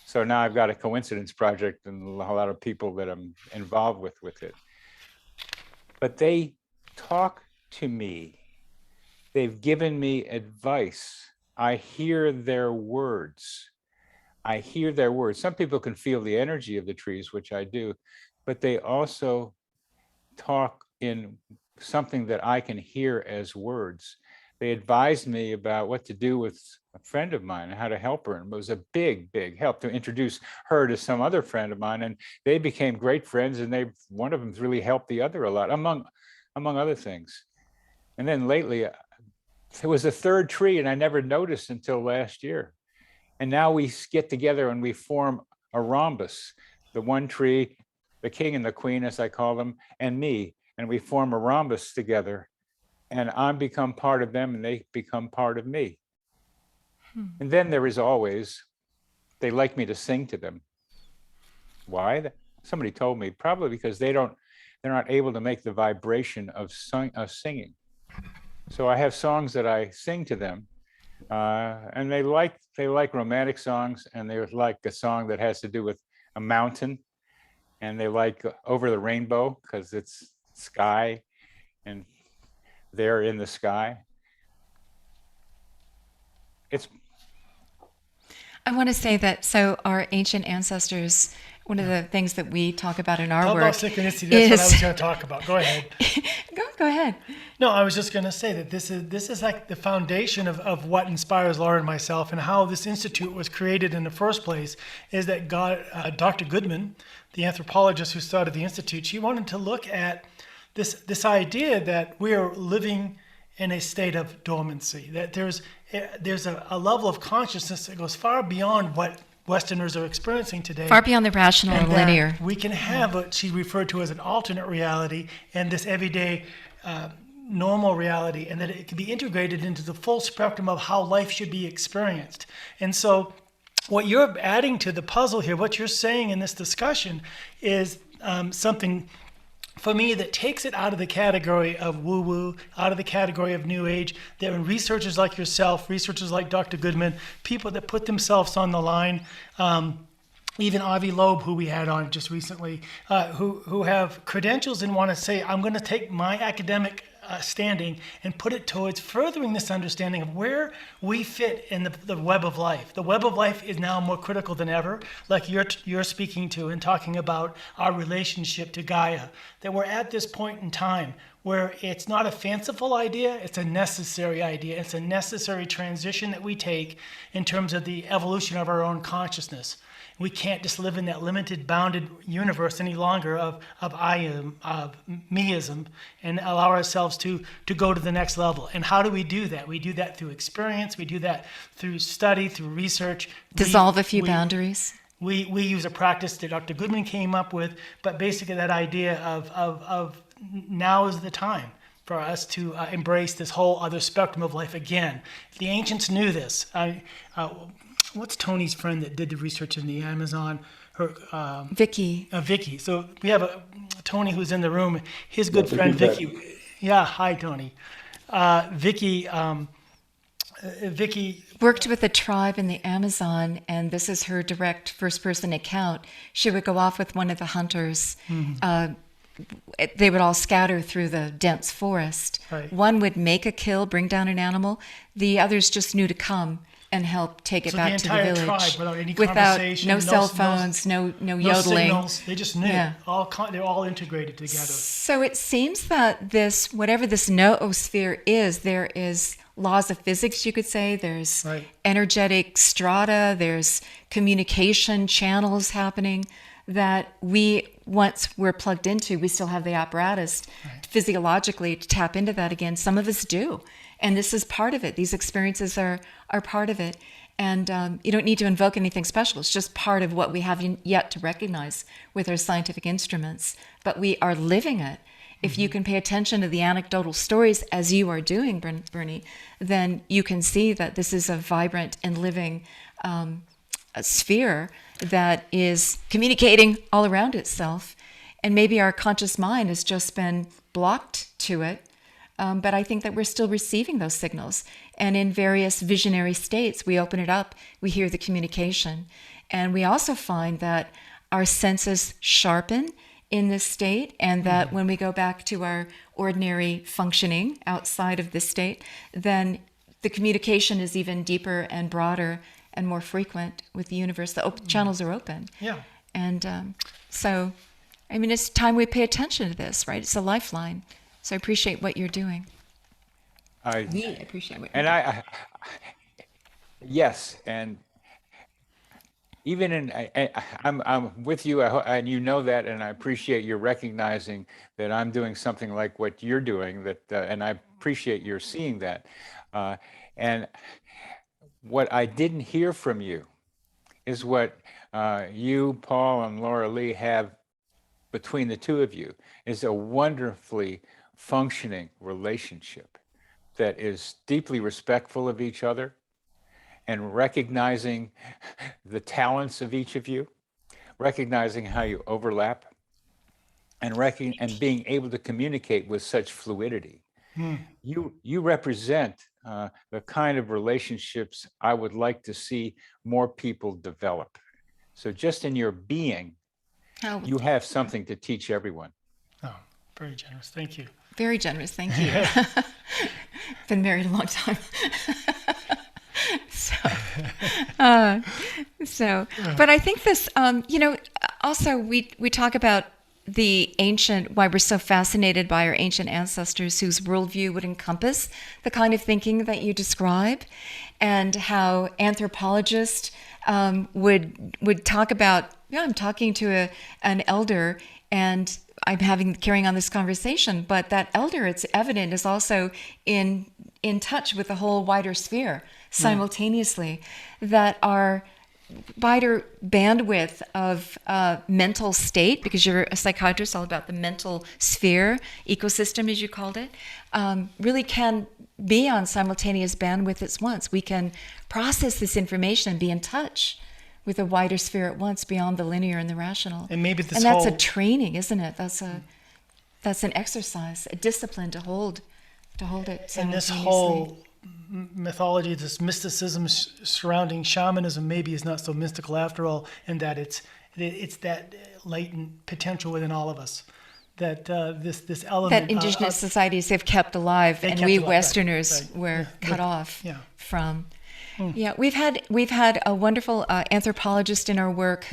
So now I've got a coincidence project and a lot of people that I'm involved with it. But they talk to me. They've given me advice. I hear their words. I hear their words. Some people can feel the energy of the trees, which I do, but they also talk in something that I can hear as words. They advised me about what to do with a friend of mine and how to help her. And it was a big, big help to introduce her to some other friend of mine. And they became great friends, and one of them's really helped the other a lot, among other things. And then lately, there was a third tree, and I never noticed until last year. And now we get together and we form a rhombus, the one tree, the king and the queen, as I call them, and me. And we form a rhombus together. And I become part of them and they become part of me. And then there is always, they like me to sing to them. Why? Somebody told me, probably because they're not able to make the vibration of singing. So I have songs that I sing to them, and they like romantic songs, and they like a song that has to do with a mountain, and they like Over the Rainbow because it's sky, and they're in the sky. I want to say that, so our ancient ancestors, one of the things that we talk about in our Talk work about synchronicity. That's what I was going to talk about. Go ahead. Go ahead. No, I was just going to say that this is like the foundation of what inspires Laura and myself, and how this institute was created in the first place. Is that Dr. Goodman, the anthropologist who started the institute, she wanted to look at this idea that we are living in a state of dormancy, that there's a level of consciousness that goes far beyond what Westerners are experiencing today. Far beyond the rational and linear. We can have what she referred to as an alternate reality and this everyday normal reality, and that it can be integrated into the full spectrum of how life should be experienced. And so what you're adding to the puzzle here, what you're saying in this discussion is something for me that takes it out of the category of woo-woo, out of the category of New Age. There are researchers like yourself, researchers like Dr. Goodman, people that put themselves on the line, even Avi Loeb, who we had on just recently, who have credentials and want to say, I'm going to take my academic standing and put it towards furthering this understanding of where we fit in the web of life. The web of life is now more critical than ever, like you're speaking to and talking about our relationship to Gaia, that we're at this point in time where it's not a fanciful idea, it's a necessary idea. It's a necessary transition that we take in terms of the evolution of our own consciousness. We can't just live in that limited, bounded universe any longer of I-ism, of me-ism, and allow ourselves to go to the next level. And how do we do that? We do that through experience. We do that through study, through research. Dissolve a few boundaries. We use a practice that Dr. Goodman came up with, but basically that idea of now is the time for us to embrace this whole other spectrum of life again. The ancients knew this. What's Tony's friend that did the research in the Amazon? Vicky. Vicky. So we have Tony who's in the room. His good friend Vicky. Yeah. Hi, Tony. Vicky. Vicky worked with a tribe in the Amazon, and this is her direct first-person account. She would go off with one of the hunters. Mm-hmm. They would all scatter through the dense forest. Right. One would make a kill, bring down an animal. The others just knew to come and help take it back to the village. Tribe, without any conversation, no cell phones, no yodeling. Signals. They just knew. Yeah. They're all integrated together. So it seems that this, whatever this noosphere is, there is laws of physics, you could say. There's energetic strata. There's communication channels happening that once we're plugged into, we still have the apparatus physiologically to tap into that again. Some of us do. And this is part of it. These experiences are part of it. And you don't need to invoke anything special. It's just part of what we have yet to recognize with our scientific instruments. But we are living it. If you can pay attention to the anecdotal stories as you are doing, Bernie, then you can see that this is a vibrant and living sphere that is communicating all around itself. And maybe our conscious mind has just been blocked to it But I think that we're still receiving those signals. And in various visionary states, we open it up, we hear the communication. And we also find that our senses sharpen in this state, and that when we go back to our ordinary functioning outside of this state, then the communication is even deeper and broader and more frequent with the universe. The channels are open. Yeah. And so, I mean, it's time we pay attention to this, right? It's a lifeline. So I appreciate what you're doing. We appreciate what you're doing. Yes, and even I'm with you, and you know that, and I appreciate your recognizing that I'm doing something like what you're doing, and I appreciate your seeing that. And what I didn't hear from you is what you, Paul, and Laura Lee have between the two of you is a wonderfully functioning relationship that is deeply respectful of each other, and recognizing the talents of each of you, recognizing how you overlap, and being able to communicate with such fluidity. You represent the kind of relationships I would like to see more people develop. So just in your being, you have something to teach everyone. Oh, very generous. Thank you. Very generous. Thank you. Been married a long time. But I think this, also we talk about the ancient, why we're so fascinated by our ancient ancestors whose worldview would encompass the kind of thinking that you describe, and how anthropologists would talk about, I'm talking to an elder and I'm carrying on this conversation, but that elder, it's evident, is also in touch with the whole wider sphere simultaneously, that our wider bandwidth of mental state, because you're a psychiatrist, all about the mental sphere, ecosystem as you called it, really can be on simultaneous bandwidth at once. We can process this information and be in touch with a wider sphere at once, beyond the linear and the rational. And maybe that's a training, isn't it? That's an exercise, a discipline to hold it. And this whole mythology, this mysticism surrounding shamanism, maybe is not so mystical after all, in that it's that latent potential within all of us, that this element that indigenous societies have kept alive, and we Westerners right. were cut off from. Mm. Yeah, we've had a wonderful anthropologist in our work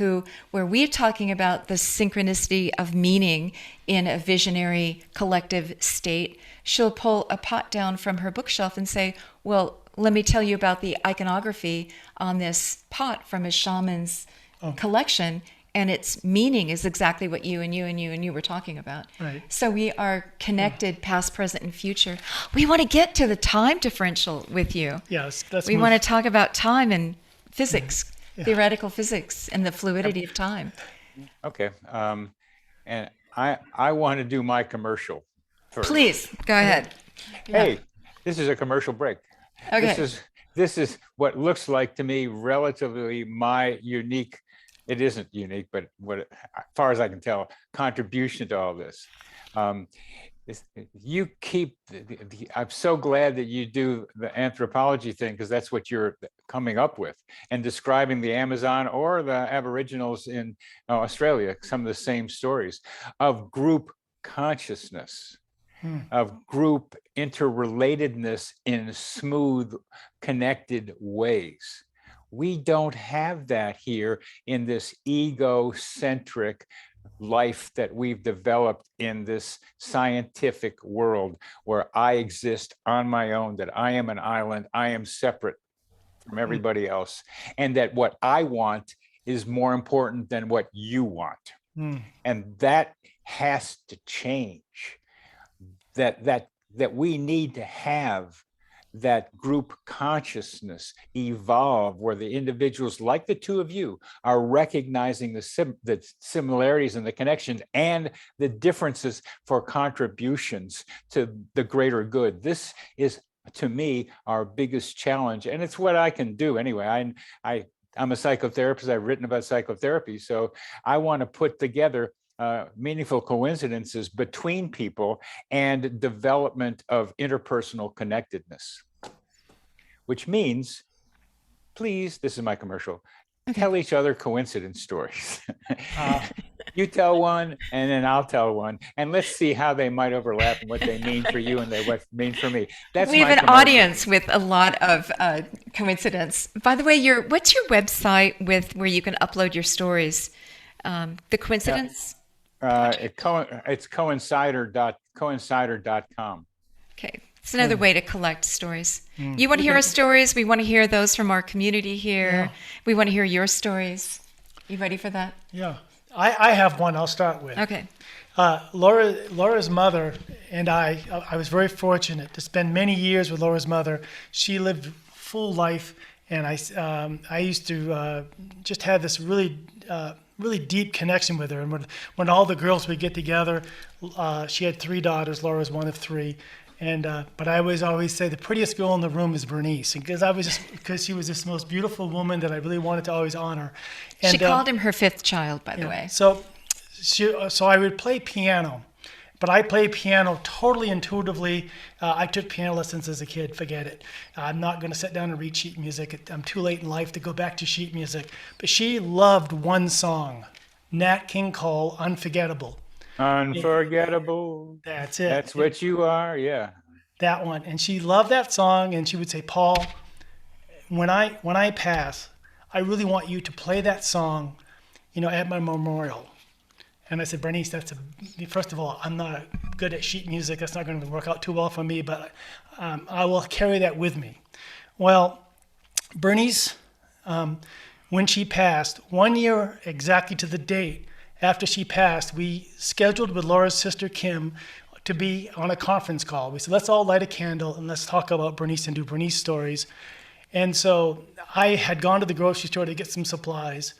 where we're talking about the synchronicity of meaning in a visionary collective state. She'll pull a pot down from her bookshelf and say, well, let me tell you about the iconography on this pot from a shaman's collection, and its meaning is exactly what you were talking about. Right. So we are connected, past, present, and future. We want to get to the time differential with you. Yes, we want to talk about time and physics, theoretical physics, and the fluidity of time. Okay, and I want to do my commercial first. Please go ahead. Hey, this is a commercial break. Okay. This is what looks like to me relatively my unique. It isn't unique, but as far as I can tell, contribution to all this. You keep. I'm so glad that you do the anthropology thing, because that's what you're coming up with, and describing the Amazon or the Aboriginals in Australia, some of the same stories of group consciousness, of group interrelatedness in smooth, connected ways. We don't have that here in this egocentric life that we've developed in this scientific world, where I exist on my own, that I am an island, I am separate from everybody else, and that what I want is more important than what you want. And that has to change. That we need to have that group consciousness evolve, where the individuals like the two of you are recognizing the similarities and the connections and the differences for contributions to the greater good. This is, to me, our biggest challenge, and it's what I can do anyway. I'm a psychotherapist. I've written about psychotherapy, so I want to put together meaningful coincidences between people and development of interpersonal connectedness, which means, please, this is my commercial, tell each other coincidence stories. You tell one, and then I'll tell one, and let's see how they might overlap and what they mean for you and what they mean for me. That's we have an commercial. audience with a lot of coincidence. By the way, what's your website with where you can upload your stories? The coincidence? It's coincider.com. Okay. It's another way to collect stories. You want to hear our stories? We want to hear those from our community here. Yeah. We want to hear your stories. You ready for that? Yeah. I have one I'll start with. Okay. Laura's mother and I was very fortunate to spend many years with Laura's mother. She lived full life, and I used to just have this really deep connection with her. And when all the girls would get together, she had 3 daughters. Laura's one of 3. But I always say the prettiest girl in the room is Bernice, because she was this most beautiful woman that I really wanted to always honor. And, she called him her 5th child, by the way. So I would play piano, but I play piano totally intuitively. I took piano lessons as a kid. Forget it. I'm not going to sit down and read sheet music. I'm too late in life to go back to sheet music. But she loved one song, Nat King Cole, Unforgettable. Unforgettable. That's it. That's what you are. Yeah. That one. And she loved that song, and she would say, Paul, when I pass, I really want you to play that song, at my memorial. And I said, Bernice, first of all, I'm not good at sheet music. That's not going to work out too well for me, but I will carry that with me. Well, Bernice, when she passed, 1 year exactly to the date after she passed, we scheduled with Laura's sister, Kim, to be on a conference call. We said, let's all light a candle and let's talk about Bernice and do Bernice stories. And so I had gone to the grocery store to get some supplies.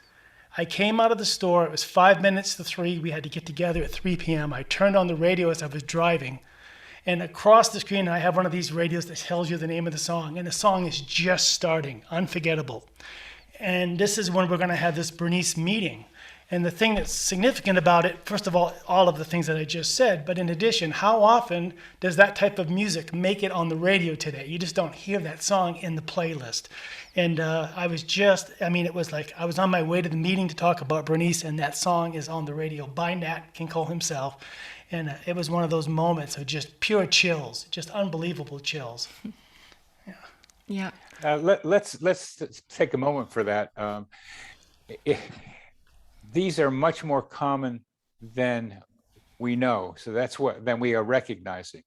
I came out of the store. It was 5 minutes to 3. We had to get together at 3 p.m. I turned on the radio as I was driving. And across the screen, I have one of these radios that tells you the name of the song. And the song is just starting, Unforgettable. And this is when we're going to have this Bernice meeting. And the thing that's significant about it, first of all of the things that I just said, but in addition, how often does that type of music make it on the radio today? You just don't hear that song in the playlist. And it was like I was on my way to the meeting to talk about Bernice, and that song is on the radio by Nat King Cole himself. And it was one of those moments of just pure chills, just unbelievable chills. Yeah. Let's take a moment for that. These are much more common than we know. So than we are recognizing.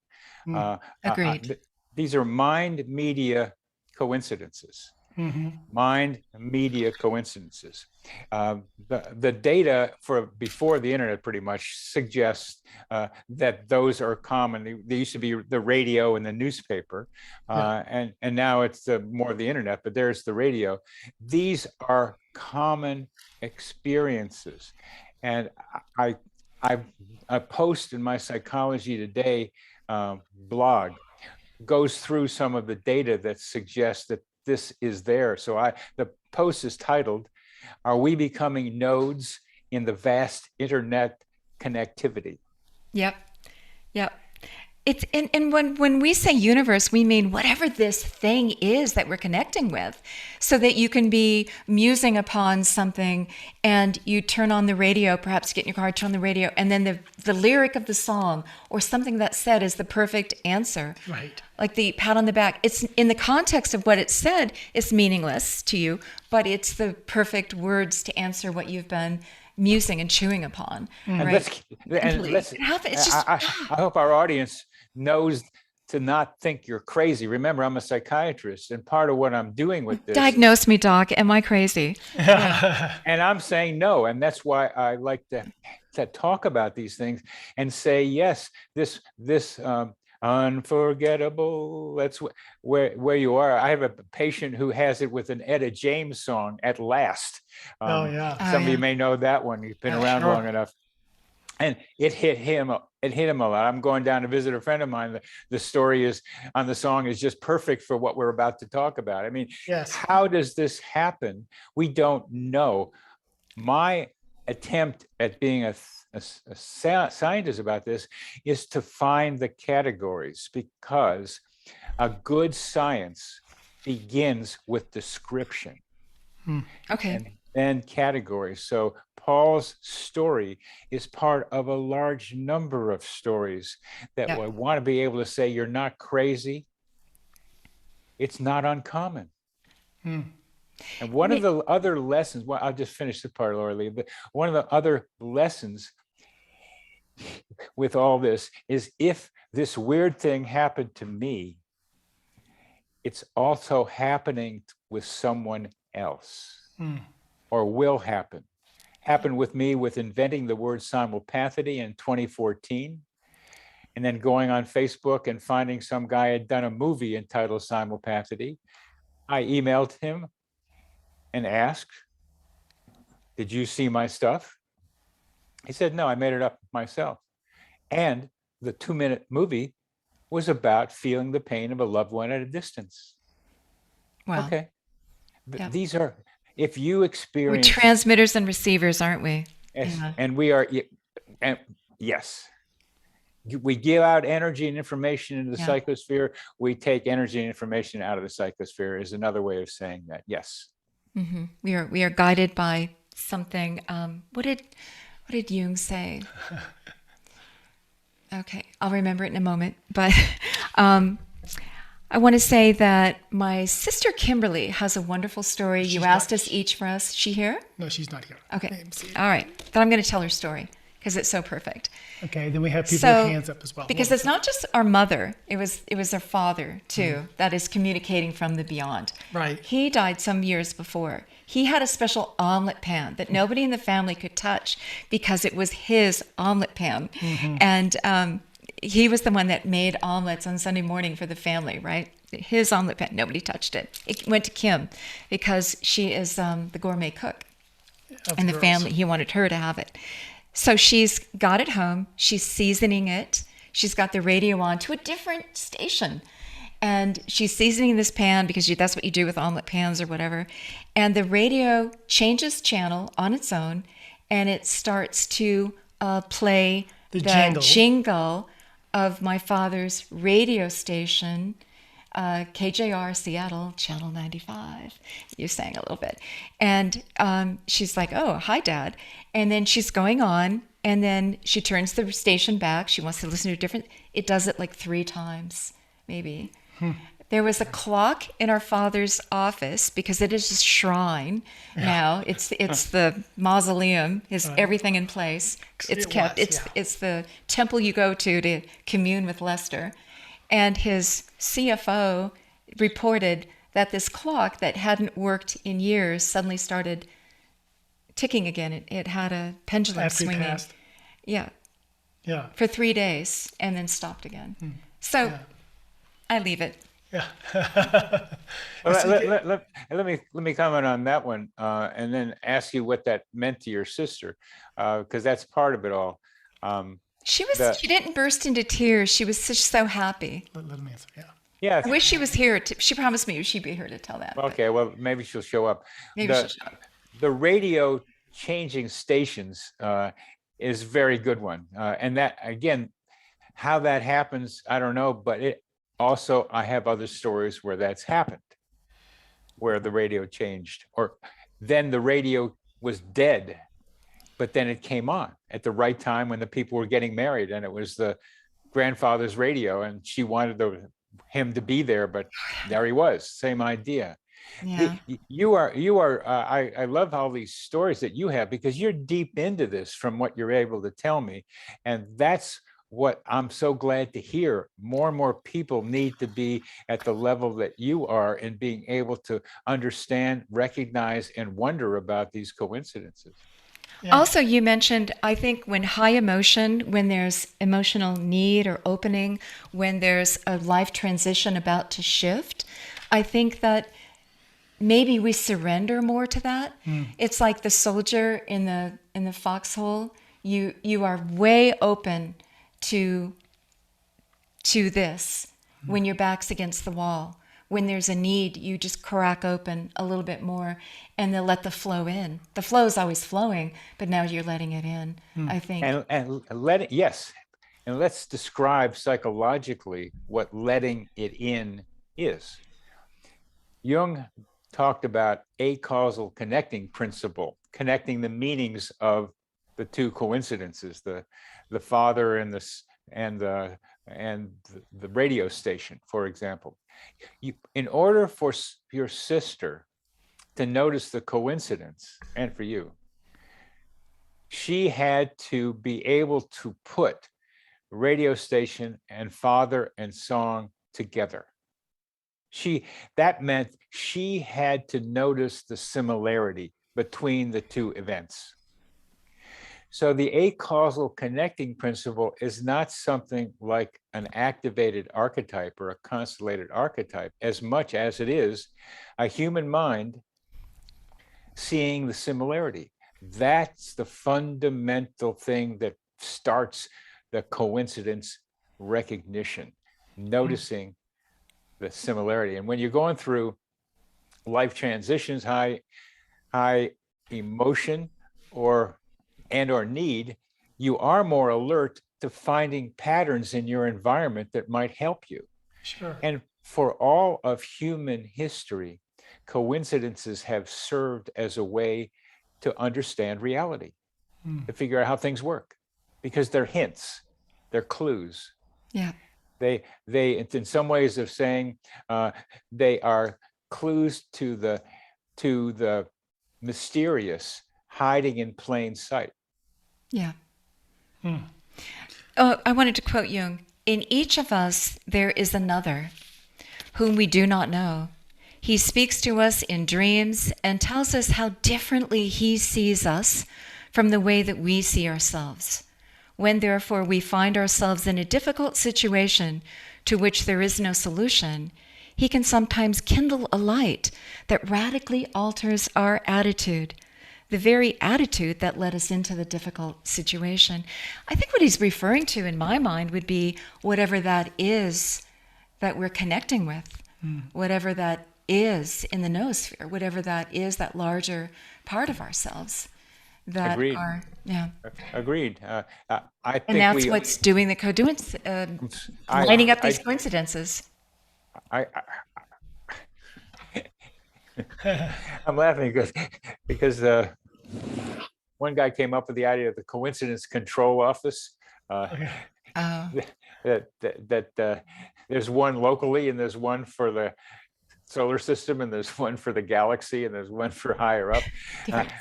Agreed. These are mind media coincidences. Mm-hmm. Mind media coincidences. The data for before the internet pretty much suggests that those are common. They used to be the radio and the newspaper, and now it's more the internet. But there's the radio. These are common experiences, and I post in my Psychology Today blog goes through some of the data that suggests that this is there. So the post is titled, "Are we becoming nodes in the vast internet connectivity?" Yep. It's and when we say universe, we mean whatever this thing is that we're connecting with, so that you can be musing upon something and you turn on the radio, perhaps get in your car, turn on the radio, and then the lyric of the song or something that's said is the perfect answer. Right. Like the pat on the back. It's in the context of what it said, it's meaningless to you, but it's the perfect words to answer what you've been musing and chewing upon. Right? I hope our audience knows to not think you're crazy. Remember, I'm a psychiatrist, and part of what I'm doing with this. Diagnose me, doc. Am I crazy? Yeah. And I'm saying no, and that's why I like to talk about these things and say yes. This unforgettable. That's where you are. I have a patient who has it with an Etta James song, "At Last." Some of you may know that one. You've been around long enough. And it hit him a lot. I'm going down to visit a friend of mine. The story is on the song is just perfect for what we're about to talk about. I mean, How does this happen? We don't know. My attempt at being scientist about this, is to find the categories, because a good science begins with description. Okay. And then categories. So Paul's story is part of a large number of stories that I want to be able to say, you're not crazy. It's not uncommon. And one of the other lessons, well, I'll just finish the part, Laura Lee, but one of the other lessons with all this is, if this weird thing happened to me, it's also happening with someone else, or will happen. Happened with me with inventing the word simulpathity in 2014, and then going on Facebook and finding some guy had done a movie entitled Simulpathity. I emailed him and asked, did you see my stuff? He said, no, I made it up myself. And the 2-minute movie was about feeling the pain of a loved one at a distance. Wow. Okay. These are, if you experience. We're transmitters and receivers, aren't we? Yes, and we are, and yes. We give out energy and information into the psychosphere. We take energy and information out of the psychosphere, is another way of saying that. Yes. We are guided by something. What did Jung say? Okay, I'll remember it in a moment. But I want to say that my sister Kimberly has a wonderful story. You asked us each for us. Is she here? No, she's not here. Okay. All right. Then I'm going to tell her story because it's so perfect. Okay, then we have people with hands up as well. Because it's not just our mother, it was their father too, that is communicating from the beyond. Right. He died some years before. He had a special omelet pan that nobody in the family could touch because it was his omelet pan. And he was the one that made omelets on Sunday morning for the family, right? His omelet pan, nobody touched it. It went to Kim because she is the gourmet cook in the family. He wanted her to have it. So she's got it home, she's seasoning it, she's got the radio on to a different station, and she's seasoning this pan because that's what you do with omelet pans or whatever, and the radio changes channel on its own, and it starts to play the jingle of my father's radio station, KJR Seattle, Channel 95. You sang a little bit. And she's like, oh, hi, Dad. And then she's going on, and then she turns the station back. She wants to listen to a different, it does it like 3 times, maybe. There was a clock in our father's office because it is a shrine now. It's the mausoleum, everything in place. It's kept. It's the temple you go to commune with Lester. And his CFO reported that this clock that hadn't worked in years suddenly started ticking again. It had a pendulum swinging. Yeah. For 3 days and then stopped again. So I leave it. Yeah. Let me comment on that one, and then ask you what that meant to your sister, because that's part of it all. She didn't burst into tears. She was just so happy. Let him answer. Yeah. I wish she was here. She promised me she'd be here to tell that. Okay. Well, maybe she'll show up. Maybe she'll show up. The radio changing stations is a very good one, and that again, how that happens, I don't know, but it. Also, I have other stories where that's happened, where the radio changed, or then the radio was dead, but then it came on at the right time when the people were getting married, and it was the grandfather's radio, and she wanted him to be there, but there he was. Same idea. Yeah. You are. I love all these stories that you have because you're deep into this from what you're able to tell me, and that's what I'm so glad to hear. More and more people need to be at the level that you are in being able to understand, recognize, and wonder about these coincidences. Yeah. Also, you mentioned, I think when high emotion, when there's emotional need or opening, when there's a life transition about to shift, I think that maybe we surrender more to that. It's like the soldier in the foxhole. You are way open to this when your back's against the wall. when there's a need, you just crack open a little bit more and they'll let the flow in. The flow is always flowing, but now you're letting it in, I think. And let it, yes. And let's describe psychologically what letting it in is. Jung talked about a causal connecting principle, connecting the meanings of the two coincidences, the father and the radio station, for example. In order for your sister to notice the coincidence, and for you, she had to be able to put radio station and father and song together. That meant she had to notice the similarity between the two events. So the acausal connecting principle is not something like an activated archetype or a constellated archetype, as much as it is a human mind seeing the similarity. That's the fundamental thing that starts the coincidence recognition, noticing the similarity. And when you're going through life transitions, high emotion or need, you are more alert to finding patterns in your environment that might help you. Sure. And for all of human history, coincidences have served as a way to understand reality, to figure out how things work, because they're hints, they're clues. Yeah. They in some ways of saying they are clues to the mysterious hiding in plain sight. Yeah. Oh, I wanted to quote Jung. In each of us, there is another whom we do not know. He speaks to us in dreams and tells us how differently he sees us from the way that we see ourselves. When, therefore, we find ourselves in a difficult situation to which there is no solution, he can sometimes kindle a light that radically alters our attitude, the very attitude that led us into the difficult situation. I think what he's referring to in my mind would be whatever that is that we're connecting with, whatever that is in the noosphere, whatever that is, that larger part of ourselves. That Agreed. are, yeah. Agreed. I think And that's what's doing the coincidence, lining up these coincidences. I'm laughing because one guy came up with the idea of the coincidence control office. That there's one locally, and there's one for the solar system, and there's one for the galaxy, and there's one for higher up.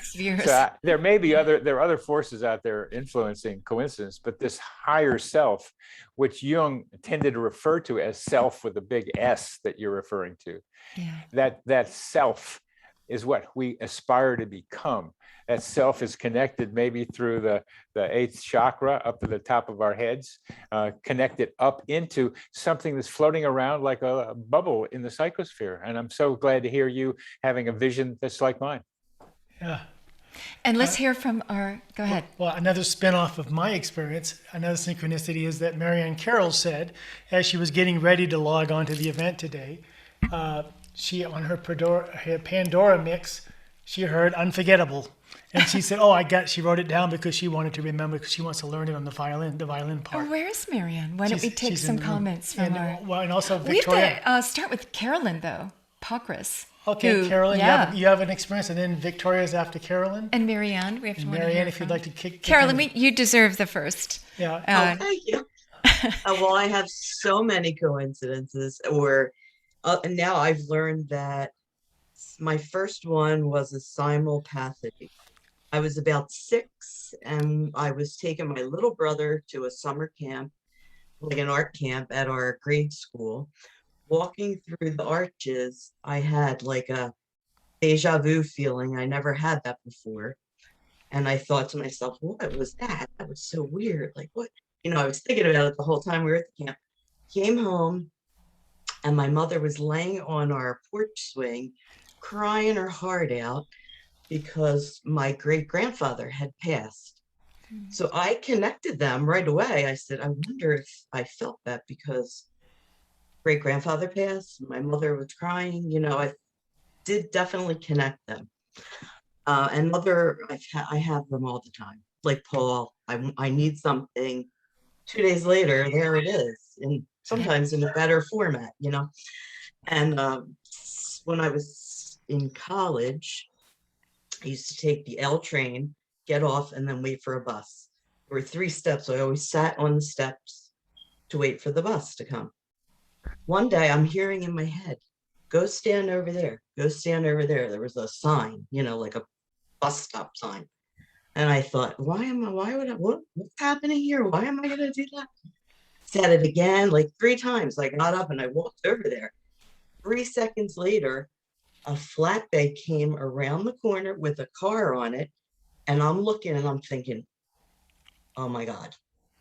So there may be there are other forces out there influencing coincidence, but this higher self, which Jung tended to refer to as self with a big S that you're referring to, that self is what we aspire to become. That self is connected maybe through the eighth chakra up to the top of our heads, connected up into something that's floating around like a bubble in the psychosphere. And I'm so glad to hear you having a vision that's like mine. Yeah. And let's hear from go ahead. Well, another spin-off of my experience, another synchronicity is that Marianne Carroll said, as she was getting ready to log on to the event today, she, on her Pandora mix, she heard Unforgettable. And she said, she wrote it down because she wanted to remember, because she wants to learn it on the violin part. Oh, where's Marianne? Why don't we take some comments from her? Well, and also Victoria. We have to start with Carolyn, though. Pokris. Okay, Carolyn, you have an experience, and then Victoria's after Carolyn. And Marianne, we have to Marianne, if you'd like to kick. Carolyn, you deserve the first. Yeah. Thank you. Well, I have so many coincidences, and now I've learned that my first one was a simulpathy. I was about 6, and I was taking my little brother to a summer camp, like an art camp at our grade school. Walking through the arches, I had like a deja vu feeling. I never had that before. And I thought to myself, what was that? That was so weird. Like, what? I was thinking about it the whole time we were at the camp. Came home, and my mother was laying on our porch swing, crying her heart out because my great-grandfather had passed. So I connected them right away. I said, I wonder if I felt that because great grandfather passed. My mother was crying. I did definitely connect them. And mother, I have them all the time. Like Paul, I need something. 2 days later, there it is, and sometimes in a better format. And when I was in college, I used to take the L train, get off, and then wait for a bus. There were 3 steps, so I always sat on the steps to wait for the bus to come. One day I'm hearing in my head, go stand over there, go stand over there. There was a sign, like a bus stop sign. And I thought, what's happening here? Why am I going to do that? Said it again, like 3 times. I got up and I walked over there. 3 seconds later, a flatbed came around the corner with a car on it. And I'm looking and I'm thinking, oh my God,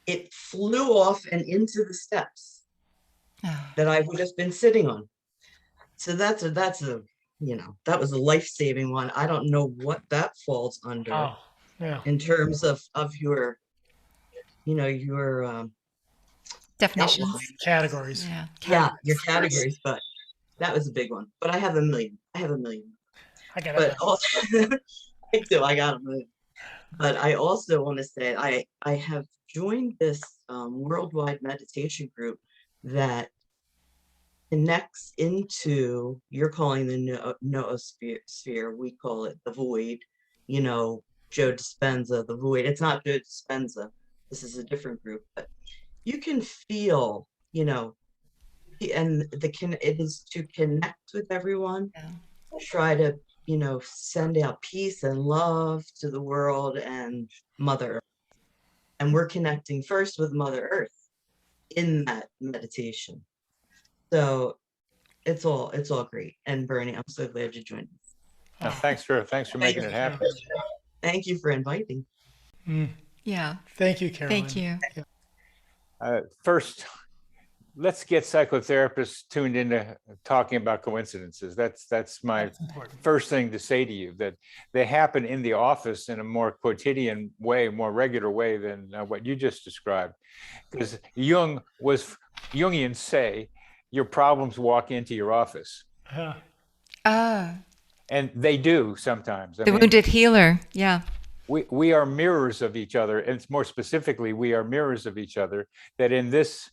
it flew off and into the steps that I would have been sitting on. So that was a life-saving one. I don't know what that falls under. Oh, yeah. In terms of your Definitions. Categories. Yeah. your categories, but that was a big one. But I have a million. I got But it. also, I got a million. But I also want to say I have joined this worldwide meditation group that connects into, you're calling the noosphere, we call it the void. Joe Dispenza, the void. It's not Joe Dispenza. This is a different group, but you can feel, and it is to connect with everyone, try to, send out peace and love to the world and Mother Earth. And we're connecting first with Mother Earth in that meditation. So it's all great. And Bernie, I'm so glad you joined us. No, thanks for making it happen. Thank you for inviting. Yeah. Thank you, Caroline. Thank you. First, let's get psychotherapists tuned into talking about coincidences. That's my first thing to say to you, that they happen in the office in a more quotidian way, more regular way than what you just described. Because Jungians say your problems walk into your office. And they do sometimes. The wounded healer. Yeah. We are mirrors of each other, and more specifically, we are mirrors of each other. That in this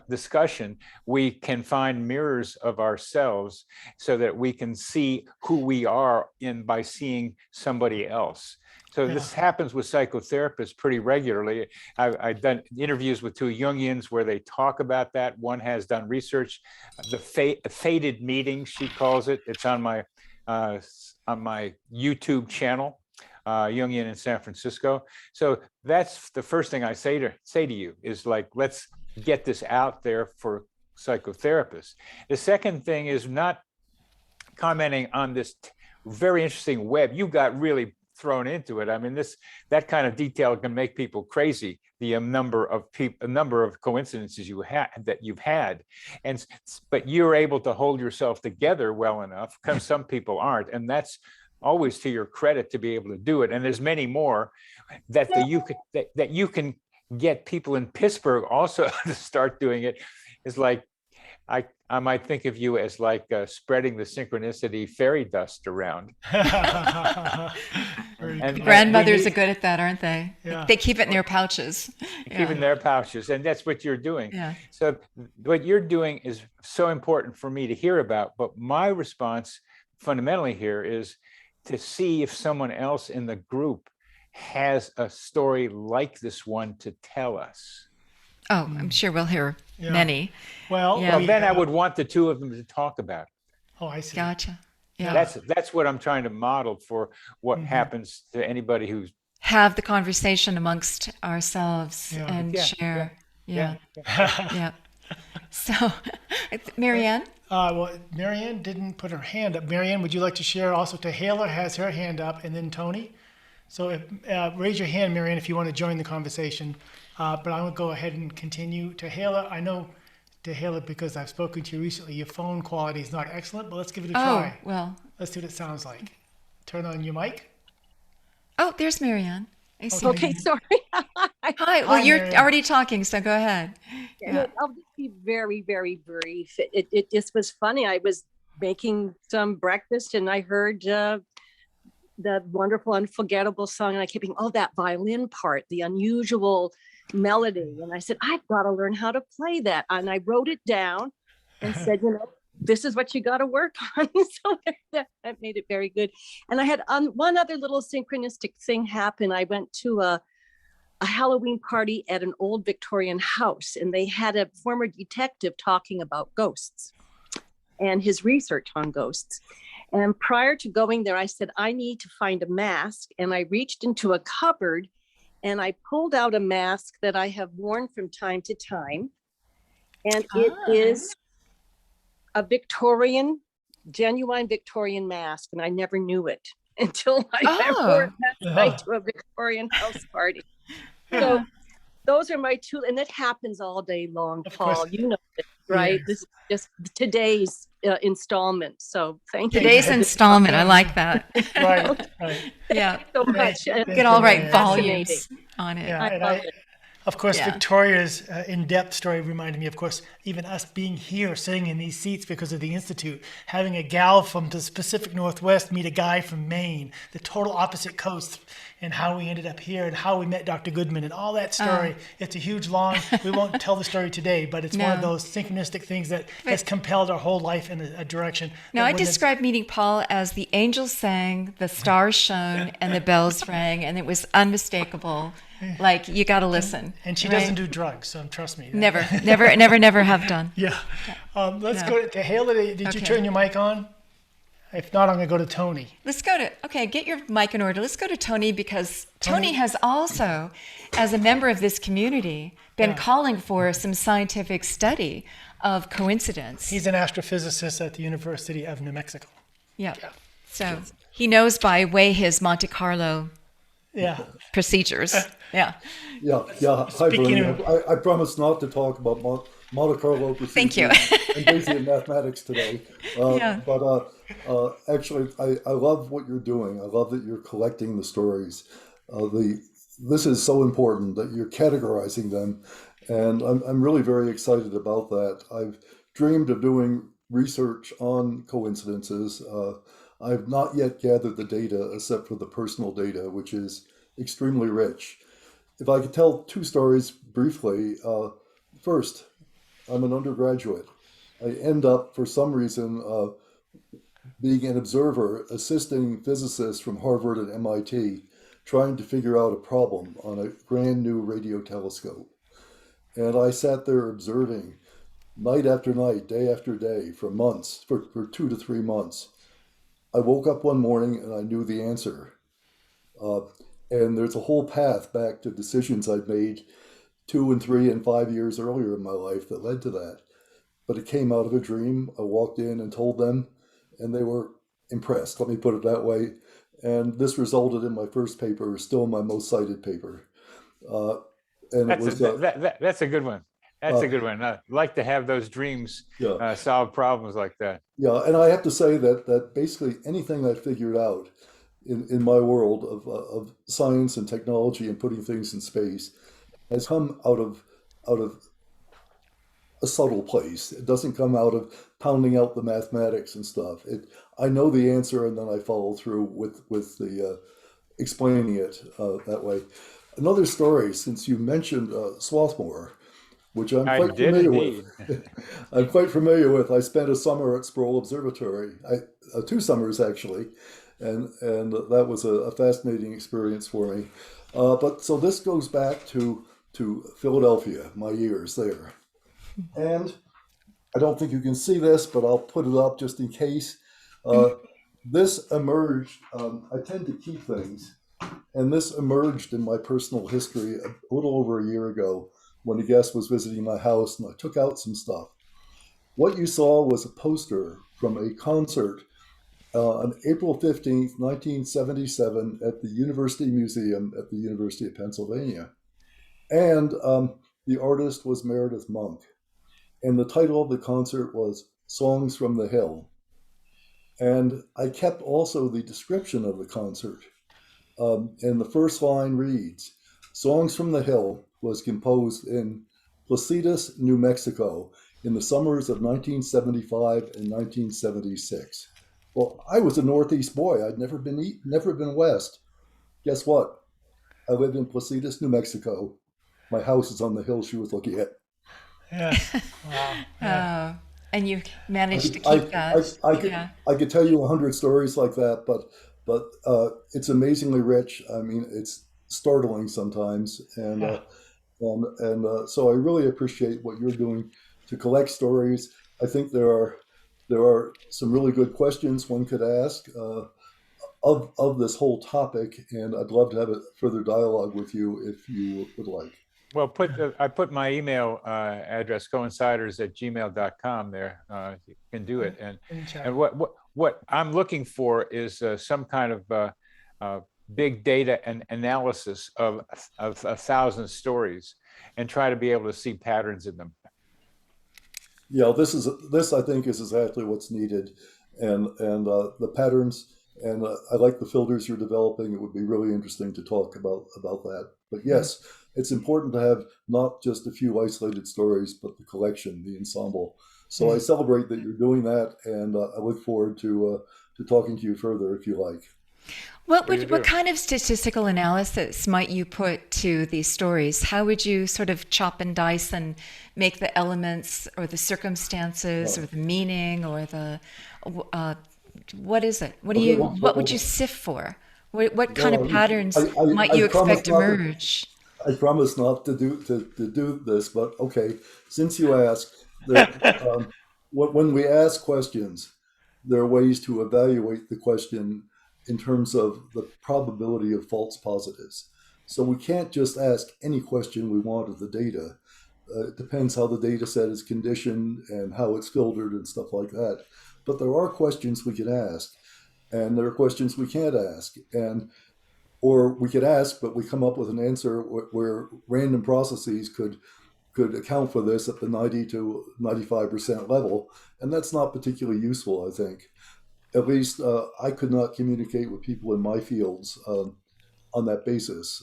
discussion, we can find mirrors of ourselves, so that we can see who we are by seeing somebody else. So this happens with psychotherapists pretty regularly. I've done interviews with 2 Jungians where they talk about that. One has done research, the fated meeting, she calls it. It's on my YouTube channel. Jungian in San Francisco. So that's the first thing I say to you is, like, let's get this out there for psychotherapists. The second thing is not commenting on this very interesting web. You got really thrown into it. I mean, that kind of detail can make people crazy. The number of coincidences you've had, but you're able to hold yourself together well enough, because some people aren't, and that's always to your credit to be able to do it. And there's many more that you can get people in Pittsburgh also to start doing it. Is like, I might think of you as like spreading the synchronicity fairy dust around. And grandmothers are good at that, aren't they? Yeah. They keep it in their pouches. Keep in their pouches, and that's what you're doing. Yeah. So what you're doing is so important for me to hear about. But my response fundamentally here is to see if someone else in the group has a story like this one to tell us. Oh, I'm sure we'll hear many. Well, Then I would want the 2 of them to talk about it. Oh, I see. Gotcha. Yeah. That's what I'm trying to model for what happens to anybody who's have the conversation amongst ourselves and share. Yeah. So, Marianne? Well, Marianne didn't put her hand up. Marianne, would you like to share? Also, Taylor has her hand up, and then Tony. So raise your hand, Marianne, if you want to join the conversation. But I will go ahead and continue. Taylor, I know, Taylor, because I've spoken to you recently, your phone quality is not excellent, but let's give it a try. Oh, well. Let's see what it sounds like. Turn on your mic. Oh, there's Marianne. I see. Okay, sorry. Hi. Well, Hi, you're Miriam. already talking, so go ahead. Yeah. I'll just be very, very brief. It just was funny. I was making some breakfast and I heard the wonderful, unforgettable song, and I kept thinking, oh, that violin part, the unusual melody. And I said, I've got to learn how to play that. And I wrote it down and said, this is what you got to work on. So that made it very good. And I had one other little synchronistic thing happen. I went to a Halloween party at an old Victorian house, and they had a former detective talking about ghosts and his research on ghosts. And prior to going there, I said, I need to find a mask. And I reached into a cupboard and I pulled out a mask that I have worn from time to time. And it is a genuine Victorian mask. And I never knew it until I wore it last night to a Victorian house party. So those are my two, and that happens all day long, Paul. You know this, right? Yes. This is just today's installment. So thank you. Today's installment. I like that. Right. Yeah. So much. Get all right volumes on it. Yeah, I love it. Of course, Victoria's in-depth story reminded me, of course, even us being here, sitting in these seats because of the Institute, having a gal from the Pacific Northwest meet a guy from Maine, the total opposite coast, and how we ended up here and how we met Dr. Goodman and all that story. It's a huge, long, we won't tell the story today, but it's one of those synchronistic things that has compelled our whole life in a direction. Now, I describe meeting Paul as the angels sang, the stars shone, and the bells rang, and it was unmistakable. Like, you got to listen. And she doesn't do drugs, so trust me. Never have done. Yeah. Let's go to Haley. Did you turn your mic on? If not, I'm going to go to Tony. Let's go to, get your mic in order. Let's go to Tony, because Tony has also, as a member of this community, been calling for some scientific study of coincidence. He's an astrophysicist at the University of New Mexico. Yeah. So he knows by way his Monte Carlo procedures. Hi, Bernie. I promise not to talk about Monte Carlo procedures Thank you. and Bayesian mathematics today. But actually, I love what you're doing. I love that you're collecting the stories. This is so important that you're categorizing them. And I'm really very excited about that. I've dreamed of doing research on coincidences. I've not yet gathered the data except for the personal data, which is extremely rich. If I could tell two stories briefly. First, I'm an undergraduate. I end up, for some reason, being an observer, assisting physicists from Harvard and MIT, trying to figure out a problem on a brand new radio telescope. And I sat there observing night after night, day after day, for months, for 2 to 3 months. I woke up one morning and I knew the answer. And there's a whole path back to decisions I'd made 2 and 3 and 5 years earlier in my life that led to that. But it came out of a dream. I walked in and told them, and they were impressed, let me put it that way. And this resulted in my first paper, still my most cited paper. And that's a good one. That's a good one. I like to have those dreams solve problems like that. Yeah, and I have to say that basically anything I figured out in my world of science and technology and putting things in space has come out of a subtle place. It doesn't come out of pounding out the mathematics and stuff. I know the answer and then I follow through with the explaining it that way. Another story, since you mentioned Swarthmore, which I'm quite familiar with. I'm quite familiar with. I spent a summer at Sproul Observatory, 2 summers actually, and that was a fascinating experience for me. But so this goes back to Philadelphia, my years there. And I don't think you can see this, but I'll put it up just in case. This emerged, I tend to keep things, and this emerged in my personal history a little over a year ago when a guest was visiting my house and I took out some stuff. What you saw was a poster from a concert on April 15th, 1977 at the University Museum at the University of Pennsylvania. And the artist was Meredith Monk. And the title of the concert was Songs from the Hill. And I kept also the description of the concert. And the first line reads, Songs from the Hill was composed in Placitas, New Mexico in the summers of 1975 and 1976. Well, I was a Northeast boy. I'd never been west. Guess what? I lived in Placitas, New Mexico. My house is on the hill she was looking at. Yeah. Wow. Yeah. And you managed to I, keep that. I could tell you 100 stories like that, but it's amazingly rich. I mean, it's startling sometimes, and so I really appreciate what you're doing to collect stories. I think there are some really good questions one could ask of this whole topic, and I'd love to have a further dialogue with you if you would like. Well, I put my email address, coinciders@gmail.com there. You can do it. And what I'm looking for is some kind of big data and analysis of 1,000 stories, and try to be able to see patterns in them. Yeah, this I think is exactly what's needed, and the patterns. And I like the filters you're developing. It would be really interesting to talk about that. But yes, it's important to have not just a few isolated stories, but the collection, the ensemble. So I celebrate that you're doing that, and I look forward to talking to you further if you like. What kind of statistical analysis might you put to these stories? How would you sort of chop and dice and make the elements or the circumstances or the meaning or the what is it? What would you sift for? What kind of patterns might you expect to emerge? I promise not to do this, but okay. Since you ask, when we ask questions, there are ways to evaluate the question in terms of the probability of false positives. So we can't just ask any question we want of the data. It depends how the data set is conditioned and how it's filtered and stuff like that. But there are questions we can ask, and there are questions we can't ask, or we could ask, but we come up with an answer where random processes could account for this at the 90 to 95% level, and that's not particularly useful, I think. At least I could not communicate with people in my fields on that basis.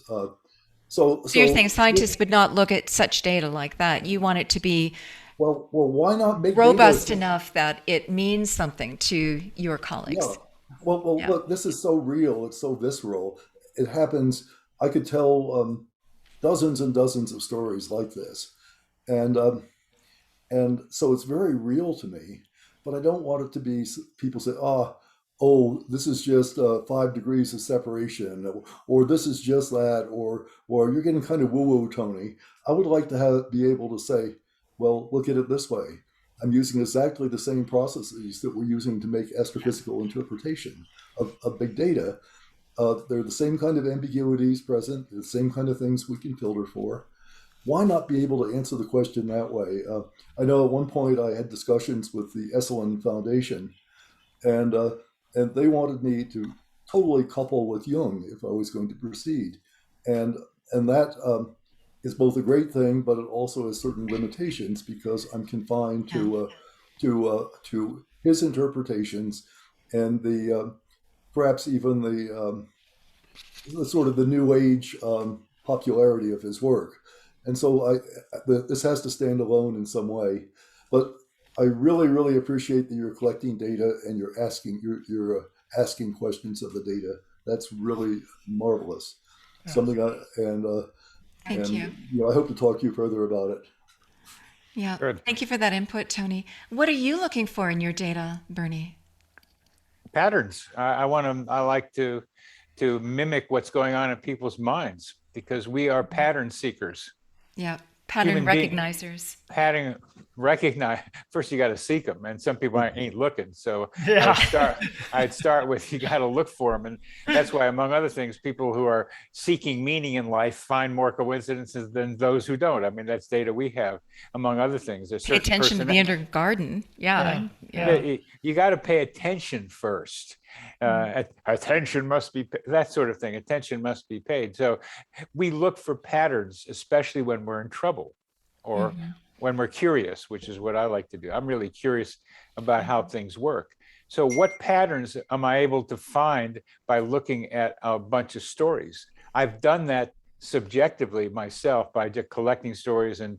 So you're saying scientists would not look at such data like that. You want it to be well, why not make robust enough that it means something to your colleagues? Yeah. Well, look, this is so real. It's so visceral. It happens. I could tell dozens and dozens of stories like this, and so it's very real to me. But I don't want it to be people say, oh, this is just 5 degrees of separation, or this is just that, or you're getting kind of woo-woo, Tony. I would like to be able to say, well, look at it this way. I'm using exactly the same processes that we're using to make astrophysical interpretation of big data. They're the same kind of ambiguities present, the same kind of things we can filter for. Why not be able to answer the question that way? I know at one point I had discussions with the Esalen Foundation, and they wanted me to totally couple with Jung if I was going to proceed. And that is both a great thing, but it also has certain limitations because I'm confined to his interpretations and the perhaps even the sort of the new age popularity of his work. And so this has to stand alone in some way. But I really, really appreciate that you're collecting data and you're asking questions of the data. That's really marvelous. Yeah. Thank you. I hope to talk to you further about it. Yeah. Good. Thank you for that input, Tony. What are you looking for in your data, Bernie? Patterns. I like to mimic what's going on in people's minds because we are pattern seekers. Yeah. Pattern recognizers. First you got to seek them, and some people ain't looking. So yeah. I'd start with you got to look for them, and that's why, among other things, people who are seeking meaning in life find more coincidences than those who don't. I mean, that's data we have, among other things. Pay attention to the inner garden. Yeah. You got to pay attention first. Attention must be that sort of thing. Attention must be paid. So we look for patterns, especially when we're in trouble or when we're curious, which is what I like to do. I'm really curious about how things work. So what patterns am I able to find by looking at a bunch of stories? I've done that subjectively myself by just collecting stories and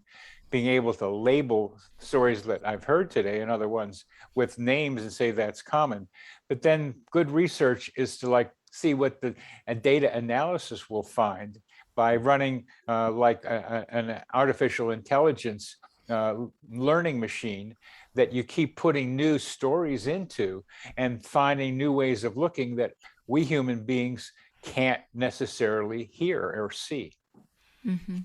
being able to label stories that I've heard today and other ones with names and say that's common. But then good research is to like see what the data analysis will find by running an artificial intelligence learning machine that you keep putting new stories into and finding new ways of looking that we human beings can't necessarily hear or see. Mm-hmm.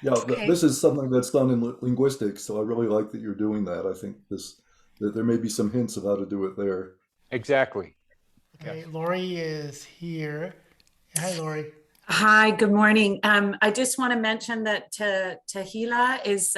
Yeah, Okay. this is something that's done in linguistics, so I really like that you're doing that. I think that there may be some hints of how to do it there. Exactly. Okay, Lori is here. Hi, Lori. Hi, good morning. I just want to mention that Tahila is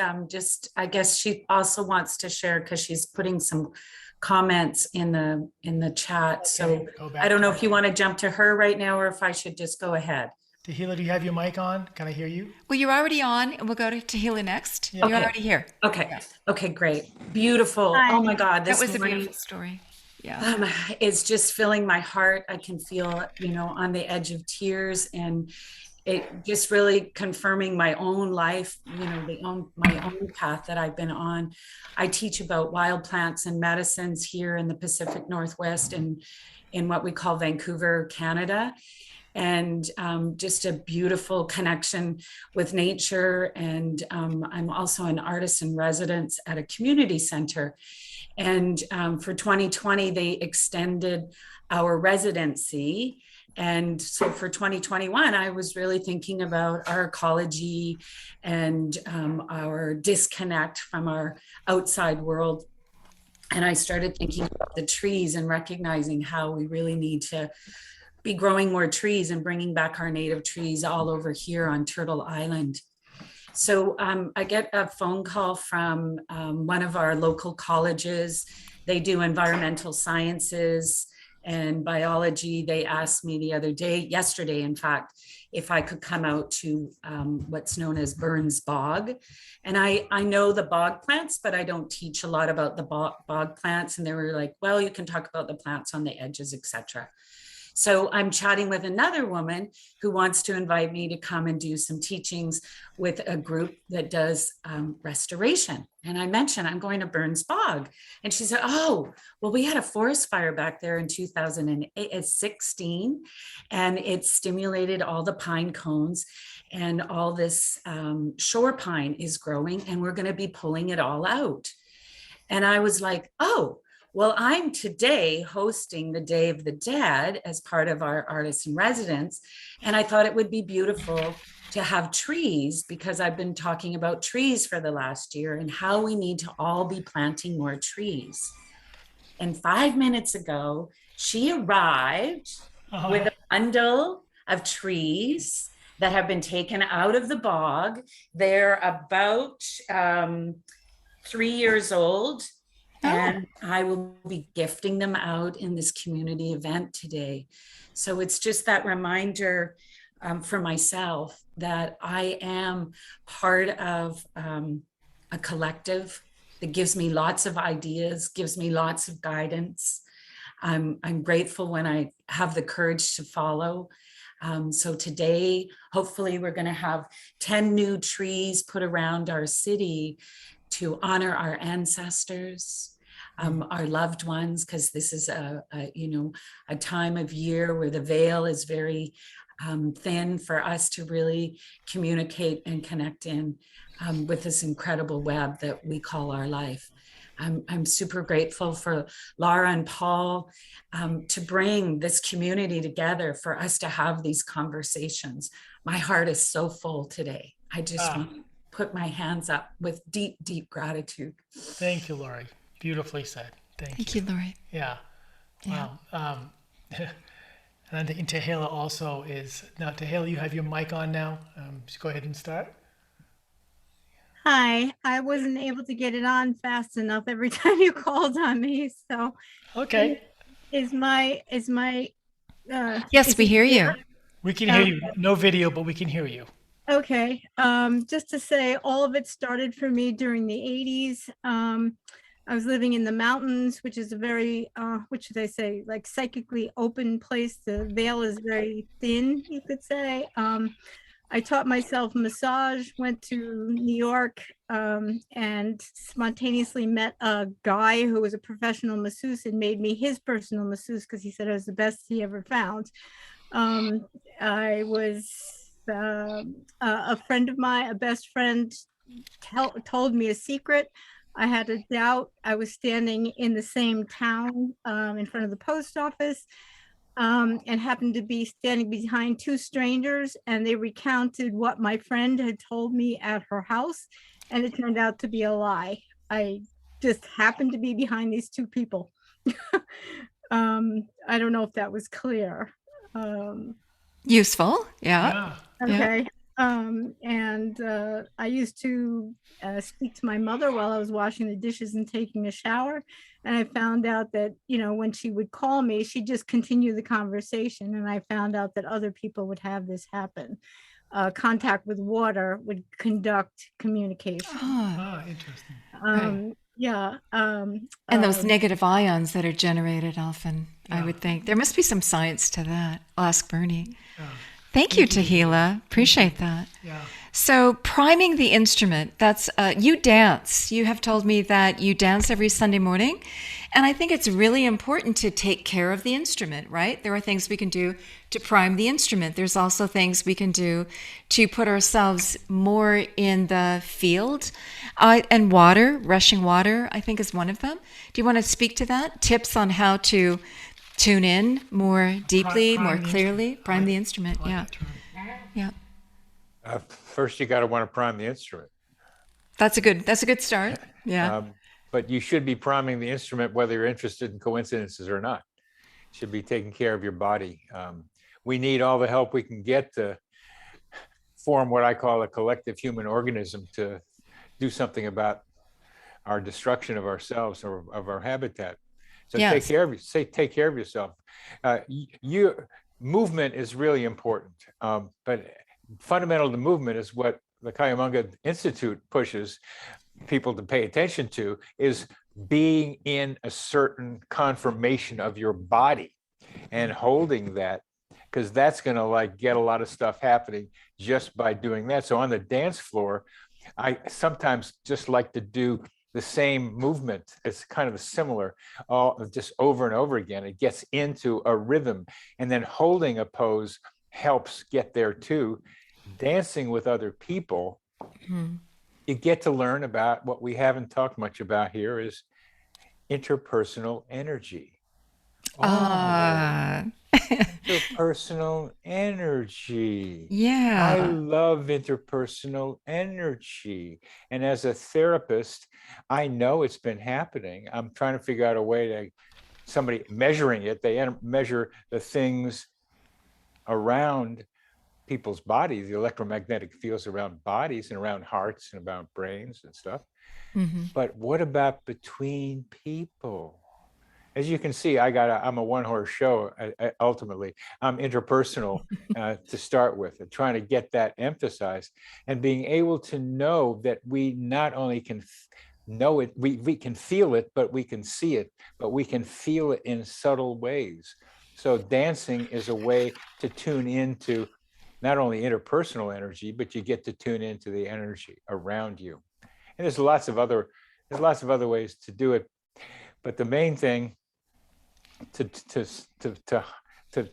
I guess she also wants to share because she's putting some comments in the chat. So I don't know if you want to jump to her right now or if I should just go ahead. Tahila, do you have your mic on? Can I hear you? Well, you're already on, and we'll go to Tahila next. Yeah. You're already here. Okay. Yeah. Okay, great. Beautiful. Hi. Oh my God. That was a beautiful story. Yeah. It's just filling my heart. I can feel, on the edge of tears, and it just really confirming my own life, my own path that I've been on. I teach about wild plants and medicines here in the Pacific Northwest and in what we call Vancouver, Canada. And just a beautiful connection with nature. And I'm also an artist in residence at a community center. And for 2020, they extended our residency. And so for 2021, I was really thinking about our ecology and our disconnect from our outside world. And I started thinking about the trees and recognizing how we really need to be growing more trees and bringing back our native trees all over here on Turtle Island. So I get a phone call from one of our local colleges. They do environmental sciences and biology. They asked me yesterday, in fact, if I could come out to what's known as Burns Bog. And I know the bog plants, but I don't teach a lot about the bog plants. And they were like, well, you can talk about the plants on the edges, etc. So I'm chatting with another woman who wants to invite me to come and do some teachings with a group that does restoration. And I mentioned I'm going to Burns Bog. And she said, oh, well, we had a forest fire back there in 2016, and it stimulated all the pine cones, and all this shore pine is growing, and we're going to be pulling it all out. And I was like, oh, well, I'm today hosting the Day of the Dead as part of our Artists in Residence. And I thought it would be beautiful to have trees, because I've been talking about trees for the last year and how we need to all be planting more trees. And 5 minutes ago, she arrived with a bundle of trees that have been taken out of the bog. They're about 3 years old. And I will be gifting them out in this community event today. So it's just that reminder for myself that I am part of a collective that gives me lots of ideas, gives me lots of guidance. I'm grateful when I have the courage to follow. So today, hopefully we're going to have 10 new trees put around our city to honor our ancestors, our loved ones, because this is a time of year where the veil is very thin for us to really communicate and connect in with this incredible web that we call our life. I'm super grateful for Laura and Paul to bring this community together for us to have these conversations. My heart is so full today. I just want to put my hands up with deep, deep gratitude. Thank you, Lori. Beautifully said. Thank you, Lori. Yeah. Wow. And I think Tahila also is. Now, Tahila, you have your mic on now. Just go ahead and start. Hi, I wasn't able to get it on fast enough every time you called on me. So, okay. Is my yes, we hear you. We can hear you. No video, but we can hear you. Okay. Just to say, all of it started for me during the 80s. I was living in the mountains, which is a very, what should I say, like psychically open place. The veil is very thin, you could say. I taught myself massage, went to New York, and spontaneously met a guy who was a professional masseuse and made me his personal masseuse because he said I was the best he ever found. I was a friend of mine, a best friend, told me a secret. I had a doubt. I was standing in the same town in front of the post office. And happened to be standing behind two strangers, and they recounted what my friend had told me at her house, and it turned out to be a lie. I just happened to be behind these two people. I don't know if that was clear. Useful, yeah. Okay. I used to speak to my mother while I was washing the dishes and taking a shower. And I found out that, when she would call me, she'd just continue the conversation. And I found out that other people would have this happen. Contact with water would conduct communication. Interesting. Yeah. And those negative ions that are generated often, I would think. There must be some science to that. I'll ask Bernie. Thank you, Tahila. Appreciate that. Yeah. So priming the instrument, that's, you dance. You have told me that you dance every Sunday morning. And I think it's really important to take care of the instrument, right? There are things we can do to prime the instrument. There's also things we can do to put ourselves more in the field. And water, rushing water, I think is one of them. Do you want to speak to that? Tips on how to tune in more deeply, more clearly, prime the instrument. Yeah. First, you got to want to prime the instrument. That's a good start. Yeah. But you should be priming the instrument whether you're interested in coincidences or not. You should be taking care of your body. We need all the help we can get to form what I call a collective human organism to do something about our destruction of ourselves or of our habitat. So take care of yourself. Your movement is really important, but fundamental to movement is what the Cuyamonga Institute pushes people to pay attention to, is being in a certain conformation of your body and holding that, because that's going to get a lot of stuff happening just by doing that. So on the dance floor, I sometimes just like to do the same movement. It's kind of similar, just over and over again. It gets into a rhythm, and then holding a pose helps get there too. Dancing with other people, you get to learn about what we haven't talked much about here is interpersonal energy. Interpersonal energy. Yeah. I love interpersonal energy. And as a therapist, I know it's been happening. I'm trying to figure out a way to somebody measuring it. They measure the things around people's bodies, the electromagnetic fields around bodies and around hearts and about brains and stuff. But what about between people? As you can see, I'm a one-horse show. Ultimately, I'm interpersonal to start with, and trying to get that emphasized, and being able to know that we not only can know it, we can feel it, but we can see it, but we can feel it in subtle ways. So dancing is a way to tune into not only interpersonal energy, but you get to tune into the energy around you. And there's lots of other ways to do it, but the main thing to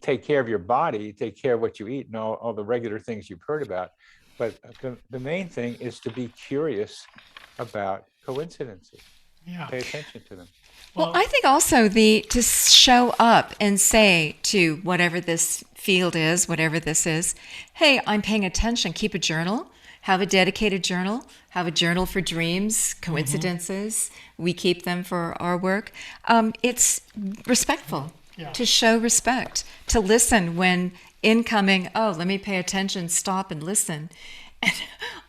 take care of your body, take care of what you eat and all the regular things you've heard about. But the main thing is to be curious about coincidences. Pay attention to them. Well, I think also to show up and say to whatever this field is, whatever this is, hey, I'm paying attention. Keep a journal. Have a dedicated journal. Have a journal for dreams, coincidences. We keep them for our work. It's respectful to show respect, to listen when incoming, let me pay attention, stop and listen.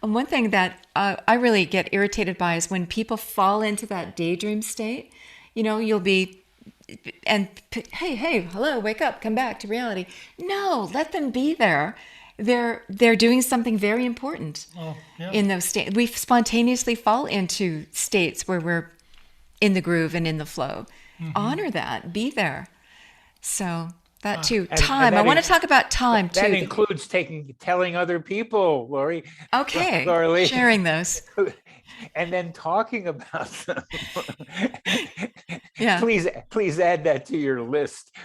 And one thing that I really get irritated by is when people fall into that daydream state. You'll be, and hey, hello, wake up, come back to reality. No, let them be there. They're doing something very important in those states. We spontaneously fall into states where we're in the groove and in the flow. Honor that, be there. So that too. Time. I want to talk about time too. That includes telling other people, Lori. Okay. Lori, sharing those. And then talking about them. Yeah. Please add that to your list.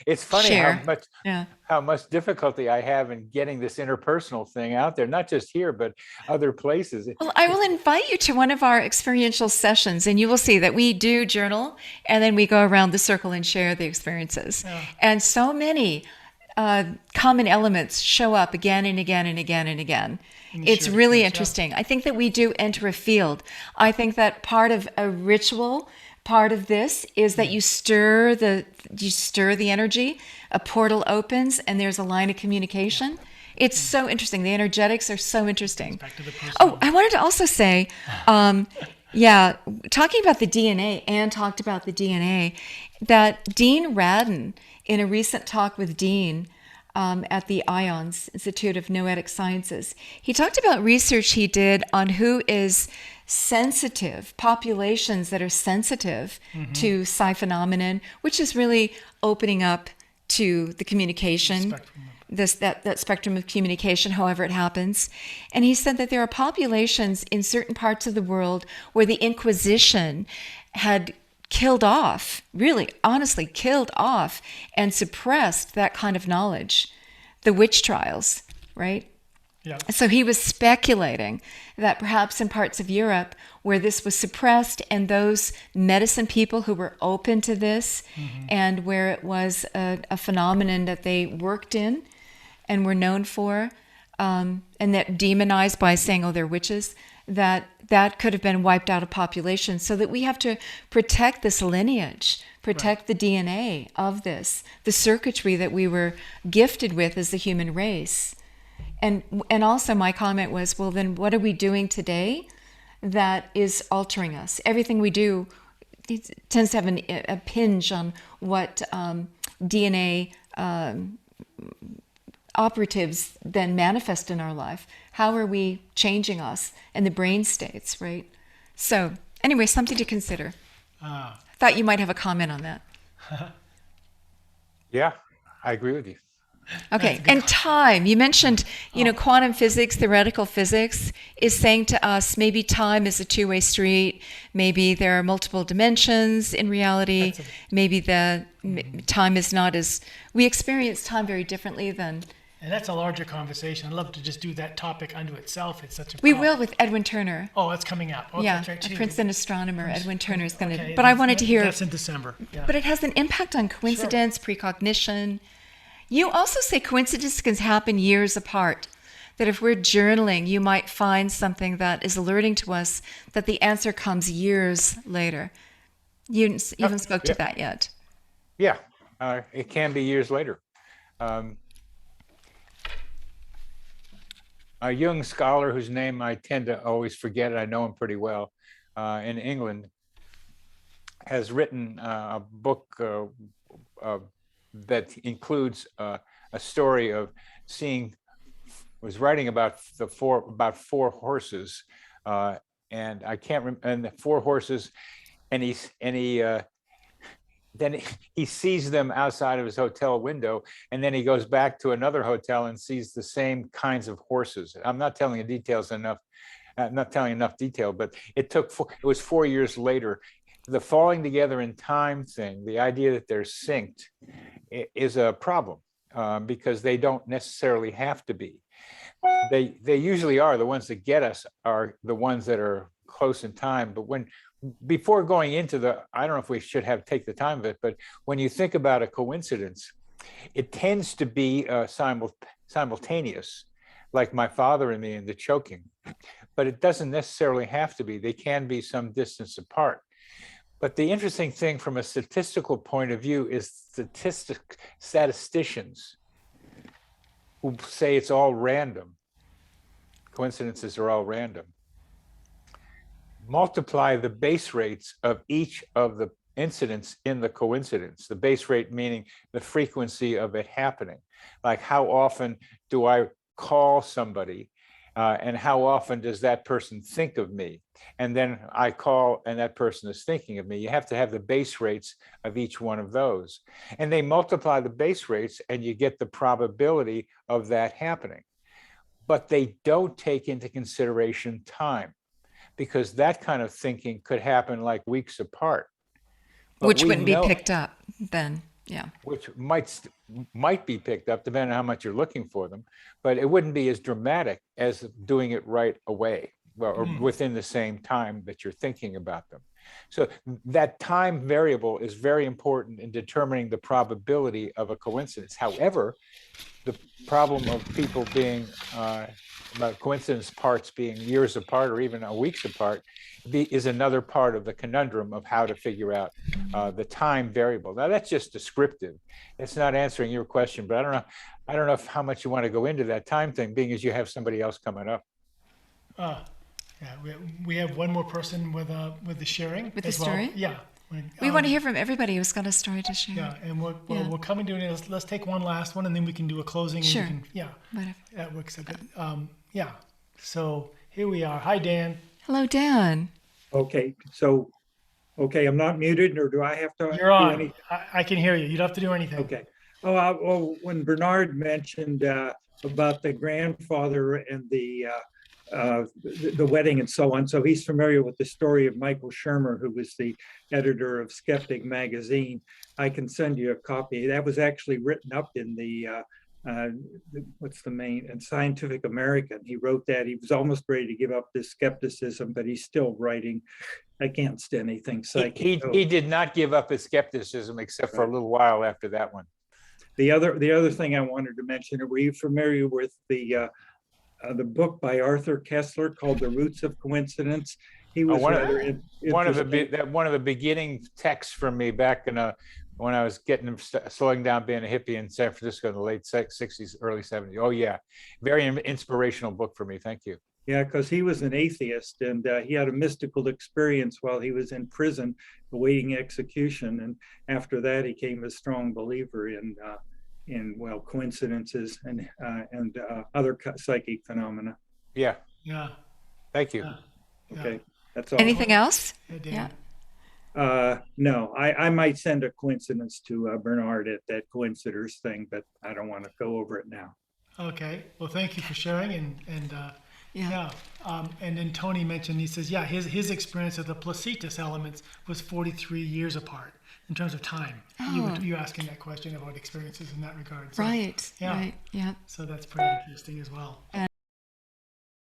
It's funny how much difficulty I have in getting this interpersonal thing out there, not just here, but other places. Well, I will invite you to one of our experiential sessions, and you will see that we do journal, and then we go around the circle and share the experiences. Yeah. And so many common elements show up again and again and again and again. It's really interesting. I think that we do enter a field. I think that part of a ritual, part of this is that you stir the energy, a portal opens, and there's a line of communication. It's so interesting. The energetics are so interesting. Oh, I wanted to also say, talking about the DNA, Anne talked about the DNA, that Dean Radin, in a recent talk with Dean, at the IONS, Institute of Noetic Sciences. He talked about research he did on who is sensitive, populations that are sensitive to psi phenomenon, which is really opening up to the communication, that spectrum of communication, however it happens. And he said that there are populations in certain parts of the world where the Inquisition had killed off, really, honestly, killed off and suppressed that kind of knowledge, the witch trials, right? Yeah. So he was speculating that perhaps in parts of Europe where this was suppressed and those medicine people who were open to this and where it was a phenomenon that they worked in and were known for, and that demonized by saying, oh, they're witches, that could have been wiped out of population, so that we have to protect this lineage, protect the DNA of this, the circuitry that we were gifted with as the human race. And also my comment was, well, then what are we doing today that is altering us? Everything we do tends to have a pinch on what DNA operatives then manifest in our life. How are we changing us and the brain states, right? So anyway, something to consider. I thought you might have a comment on that. Yeah, I agree with you. Okay, and time. You mentioned, quantum physics, theoretical physics is saying to us maybe time is a two-way street. Maybe there are multiple dimensions in reality. Maybe the time is not as... We experience time very differently than... And that's a larger conversation. I'd love to just do that topic unto itself. It's such a We will with Edwin Turner. Oh, that's coming up. Oh, yeah, that's right, a Princeton astronomer. Edwin Turner is going to... Okay, but I wanted to hear... That's in December. Yeah. But it has an impact on coincidence, precognition. You also say coincidences can happen years apart. That if we're journaling, you might find something that is alerting to us that the answer comes years later. You even spoke to that yet. Yeah, it can be years later. A young scholar whose name I tend to always forget, I know him pretty well, in England, has written a book that includes a story of was writing about four horses, and I can't remember, and the four horses, and then he sees them outside of his hotel window, and then he goes back to another hotel and sees the same kinds of horses. I'm not telling you details enough. I'm not telling enough detail, but it was 4 years later. The falling together in time thing, the idea that they're synced, is a problem because they don't necessarily have to be. They usually are. The ones that get us are the ones that are close in time. But before going into I don't know if we should take the time of it, but when you think about a coincidence, it tends to be simultaneous, like my father and me in the choking, but it doesn't necessarily have to be. They can be some distance apart. But the interesting thing from a statistical point of view is statisticians who say it's all random, coincidences are all random, multiply the base rates of each of the incidents in the coincidence, the base rate meaning the frequency of it happening. Like how often do I call somebody And how often does that person think of me? And then I call and that person is thinking of me. You have to have the base rates of each one of those. And they multiply the base rates and you get the probability of that happening. But they don't take into consideration time, because that kind of thinking could happen like weeks apart. But Which we wouldn't be know- picked up then. Yeah. which might be picked up depending on how much you're looking for them, but it wouldn't be as dramatic as doing it right away, well, or within the same time that you're thinking about them. So that time variable is very important in determining the probability of a coincidence. However, the problem of people being coincidence parts being years apart or even weeks apart is another part of the conundrum of how to figure out the time variable. Now that's just descriptive. It's not answering your question, but I don't know how much you want to go into that time thing, being as you have somebody else coming up. Yeah, we have one more person with the sharing. With the as well. story? Yeah. We want to hear from everybody who's got a story to share. Yeah, and we're coming to it. Let's take one last one, and then we can do a closing. Sure. And Whatever. that works so good. Yeah. So here we are. Hi, Dan. Hello, Dan. Okay, so, I'm not muted, or do I have to? You're on. I can hear you. You don't have to do anything. Okay. When Bernard mentioned about the grandfather and the wedding and so on, so he's familiar with the story of Michael Shermer, who was the editor of Skeptic magazine. I can send you a copy. That was actually written up in the Scientific American. He wrote that. He was almost ready to give up this skepticism, but he's still writing against anything psychic. He did not give up his skepticism except for a little while after that one. The other thing I wanted to mention, were you familiar with the book by Arthur Kessler called The Roots of Coincidence? He was one of the beginning texts for me back in when I was slowing down being a hippie in San Francisco in the late 60s, early 70s. Oh yeah, very inspirational book for me. Thank you. Yeah, because he was an atheist, and he had a mystical experience while he was in prison awaiting execution, and after that he became a strong believer in coincidences and other psychic phenomena. Yeah. Thank you. Okay, that's all. Anything else? Yeah. No, I might send a coincidence to Bernard at that coinciders thing, but I don't want to go over it now. Okay. Well, thank you for sharing. And then Tony mentioned, he says, his experience of the placitas elements was 43 years apart in terms of time. Oh. You asking that question about experiences in that regard. So, Right. Yeah. So that's pretty interesting as well.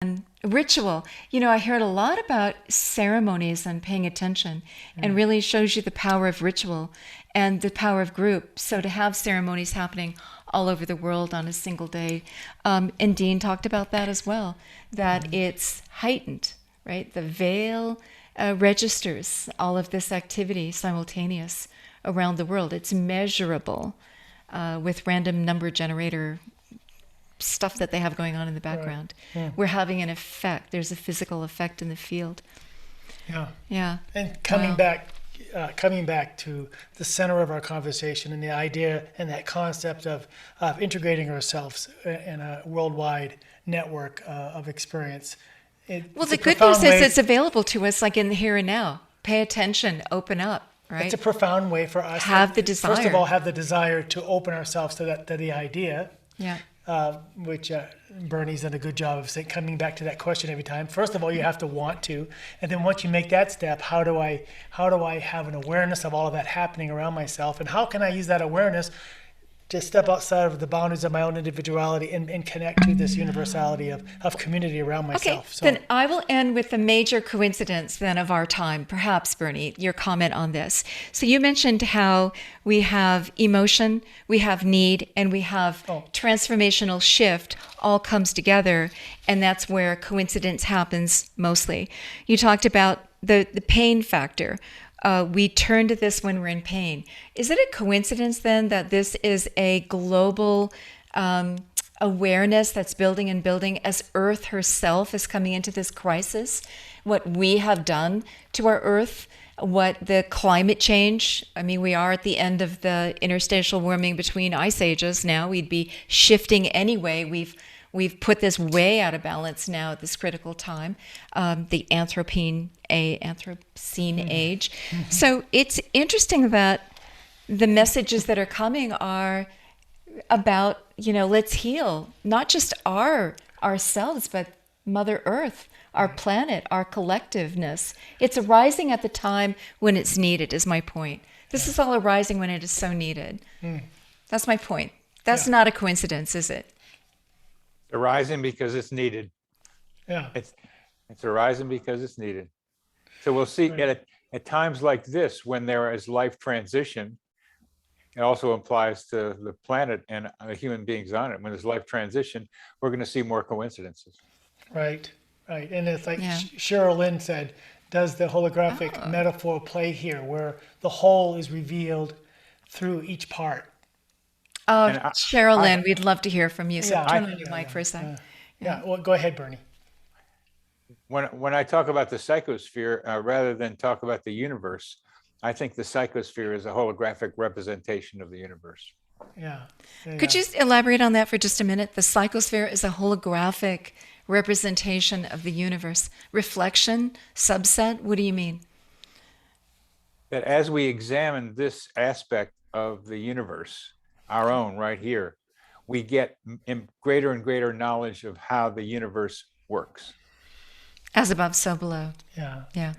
And ritual. I heard a lot about ceremonies and paying attention, and really shows you the power of ritual and the power of group. So to have ceremonies happening all over the world on a single day, and Dean talked about that as well, that it's heightened, right? The veil registers all of this activity simultaneous around the world. It's measurable with random number generator stuff that they have going on in the background. Right. Yeah. We're having an effect. There's a physical effect in the field. Yeah. And coming back to the center of our conversation and the idea and that concept of integrating ourselves in a worldwide network of experience. Well, the good news is it's available to us like in the here and now. Pay attention, open up, right? It's a profound way for us have the desire. First of all, have the desire to open ourselves to the idea. Yeah. Which Bernie's done a good job of coming back to that question every time. First of all, you have to want to, and then once you make that step, how do I have an awareness of all of that happening around myself, and how can I use that awareness to step outside of the boundaries of my own individuality and connect to this universality of community around myself. Okay, So then I will end with the major coincidence then of our time. Perhaps, Bernie, your comment on this. So you mentioned how we have emotion, we have need, and we have transformational shift all comes together, and that's where coincidence happens mostly. You talked about the pain factor. We turn to this when we're in pain. Is it a coincidence then that this is a global awareness that's building and building as Earth herself is coming into this crisis? What we have done to our Earth, what the climate change, we are at the end of the interstitial warming between ice ages now. We'd be shifting anyway. we've put this way out of balance now at this critical time, the Anthropocene age. So it's interesting that the messages that are coming are about, let's heal, not just ourselves, but Mother Earth, our planet, our collectiveness. It's arising at the time when it's needed, is my point. This is all arising when it is so needed. That's my point. That's not a coincidence, is it? It's arising because it's needed. Yeah. It's arising because it's needed. So we'll see at times like this, when there is life transition, it also applies to the planet and human beings on it. When there's life transition, we're going to see more coincidences. Right. And it's like Cheryl Lynn said, does the holographic metaphor play here, where the whole is revealed through each part? Cheryl Lynn, we'd love to hear from you. So turn on your mic for a second. Well, go ahead, Bernie. When I talk about the psychosphere, rather than talk about the universe, I think the psychosphere is a holographic representation of the universe. Could you elaborate on that for just a minute? The psychosphere is a holographic representation of the universe. Reflection, subset, what do you mean? That as we examine this aspect of the universe, our own right here, we get greater and greater knowledge of how the universe works. As above, so below. Yeah.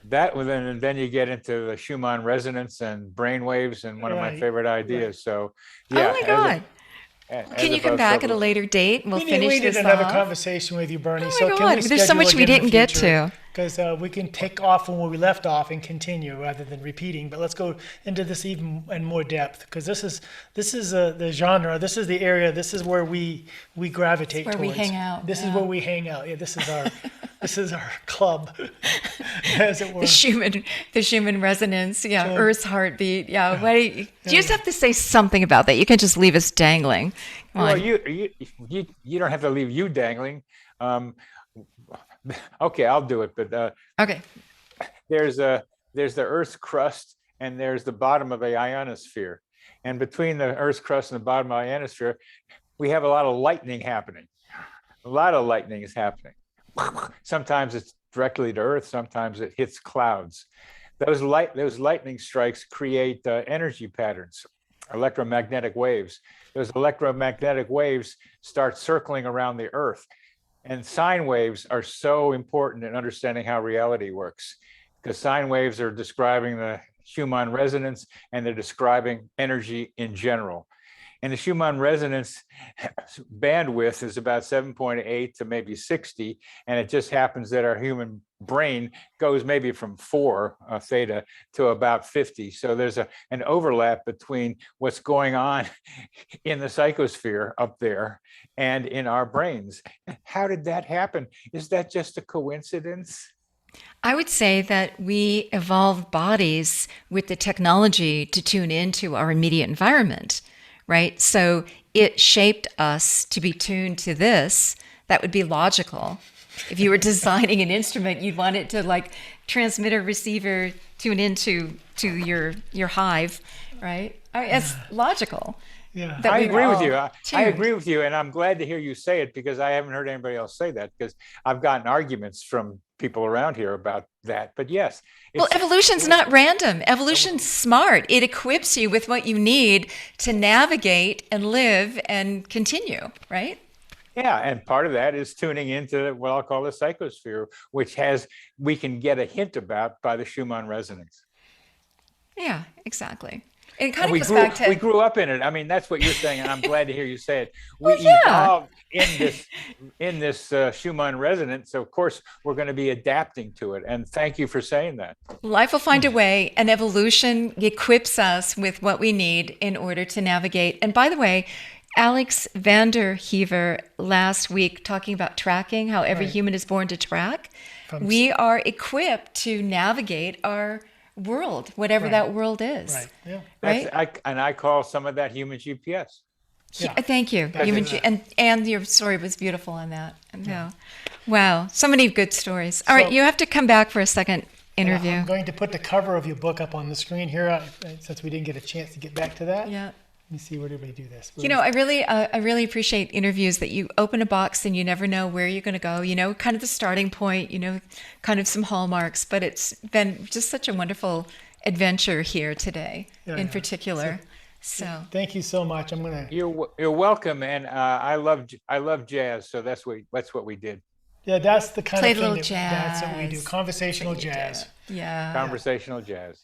That, and then you get into the Schumann resonance and brain waves, and one of my favorite ideas. So, oh my God. Can you come back at a later date and we'll finish this off? We need another conversation with you, Bernie. Oh my God, there's so much we didn't get to. Because we can take off from where we left off and continue rather than repeating. But let's go into this even in more depth, because this is the genre. This is the area. This is where we gravitate towards. Where we hang out. This is where we hang out. Yeah, this is our club, as it were. The Schumann resonance. Yeah, Earth's heartbeat. Yeah. You just have to say something about that. You can't just leave us dangling. Well, you don't have to leave you dangling. Okay, I'll do it. But okay, there's the Earth's crust and there's the bottom of the ionosphere, and between the Earth's crust and the bottom of the ionosphere, we have a lot of lightning happening. A lot of lightning is happening. Sometimes it's directly to Earth. Sometimes it hits clouds. Those lightning strikes create energy patterns, electromagnetic waves. Those electromagnetic waves start circling around the Earth. And sine waves are so important in understanding how reality works, because sine waves are describing the Schumann resonance and they're describing energy in general. And the Schumann resonance bandwidth is about 7.8 to maybe 60. And it just happens that our human brain goes maybe from 4 theta to about 50. So there's an overlap between what's going on in the psychosphere up there and in our brains. How did that happen? Is that just a coincidence? I would say that we evolved bodies with the technology to tune into our immediate environment. Right? So it shaped us to be tuned to this. That would be logical. If you were designing an instrument, you'd want it to like transmitter, receiver, tune into your hive, right? It's logical. Yeah, I agree with you. I agree with you, and I'm glad to hear you say it, because I haven't heard anybody else say that, because I've gotten arguments from people around here about that. But yes. Well, evolution's not random. Evolution's smart. It equips you with what you need to navigate and live and continue, right? Yeah, and part of that is tuning into what I'll call the psychosphere, which we can get a hint about by the Schumann resonance. Yeah, exactly. It kind of goes back to... We grew up in it. I mean, that's what you're saying, and I'm glad to hear you say it. We evolved in this Schumann resonance, so of course we're going to be adapting to it. And thank you for saying that. Life will find a way, and evolution equips us with what we need in order to navigate. And by the way, Alex Vanderheever last week talking about tracking, how every human is born to track. We are equipped to navigate our world, whatever that world is. Right. Yeah. Right. I call some of that human GPS. Yeah. Thank you. And your story was beautiful on that. Yeah. Wow. So many good stories. All right. You have to come back for a second interview. I'm going to put the cover of your book up on the screen here, since we didn't get a chance to get back to that. Yeah. me see, where did we do this? You know, I really appreciate interviews that you open a box and you never know where you're going to go, you know, kind of the starting point, you know, kind of some hallmarks, but it's been just such a wonderful adventure here today in particular. So thank you so much. You're welcome. And I love jazz. So that's what we did. Yeah, that's the kind Played of a thing little that's what we do. jazz. Conversational jazz. yeah. Conversational jazz.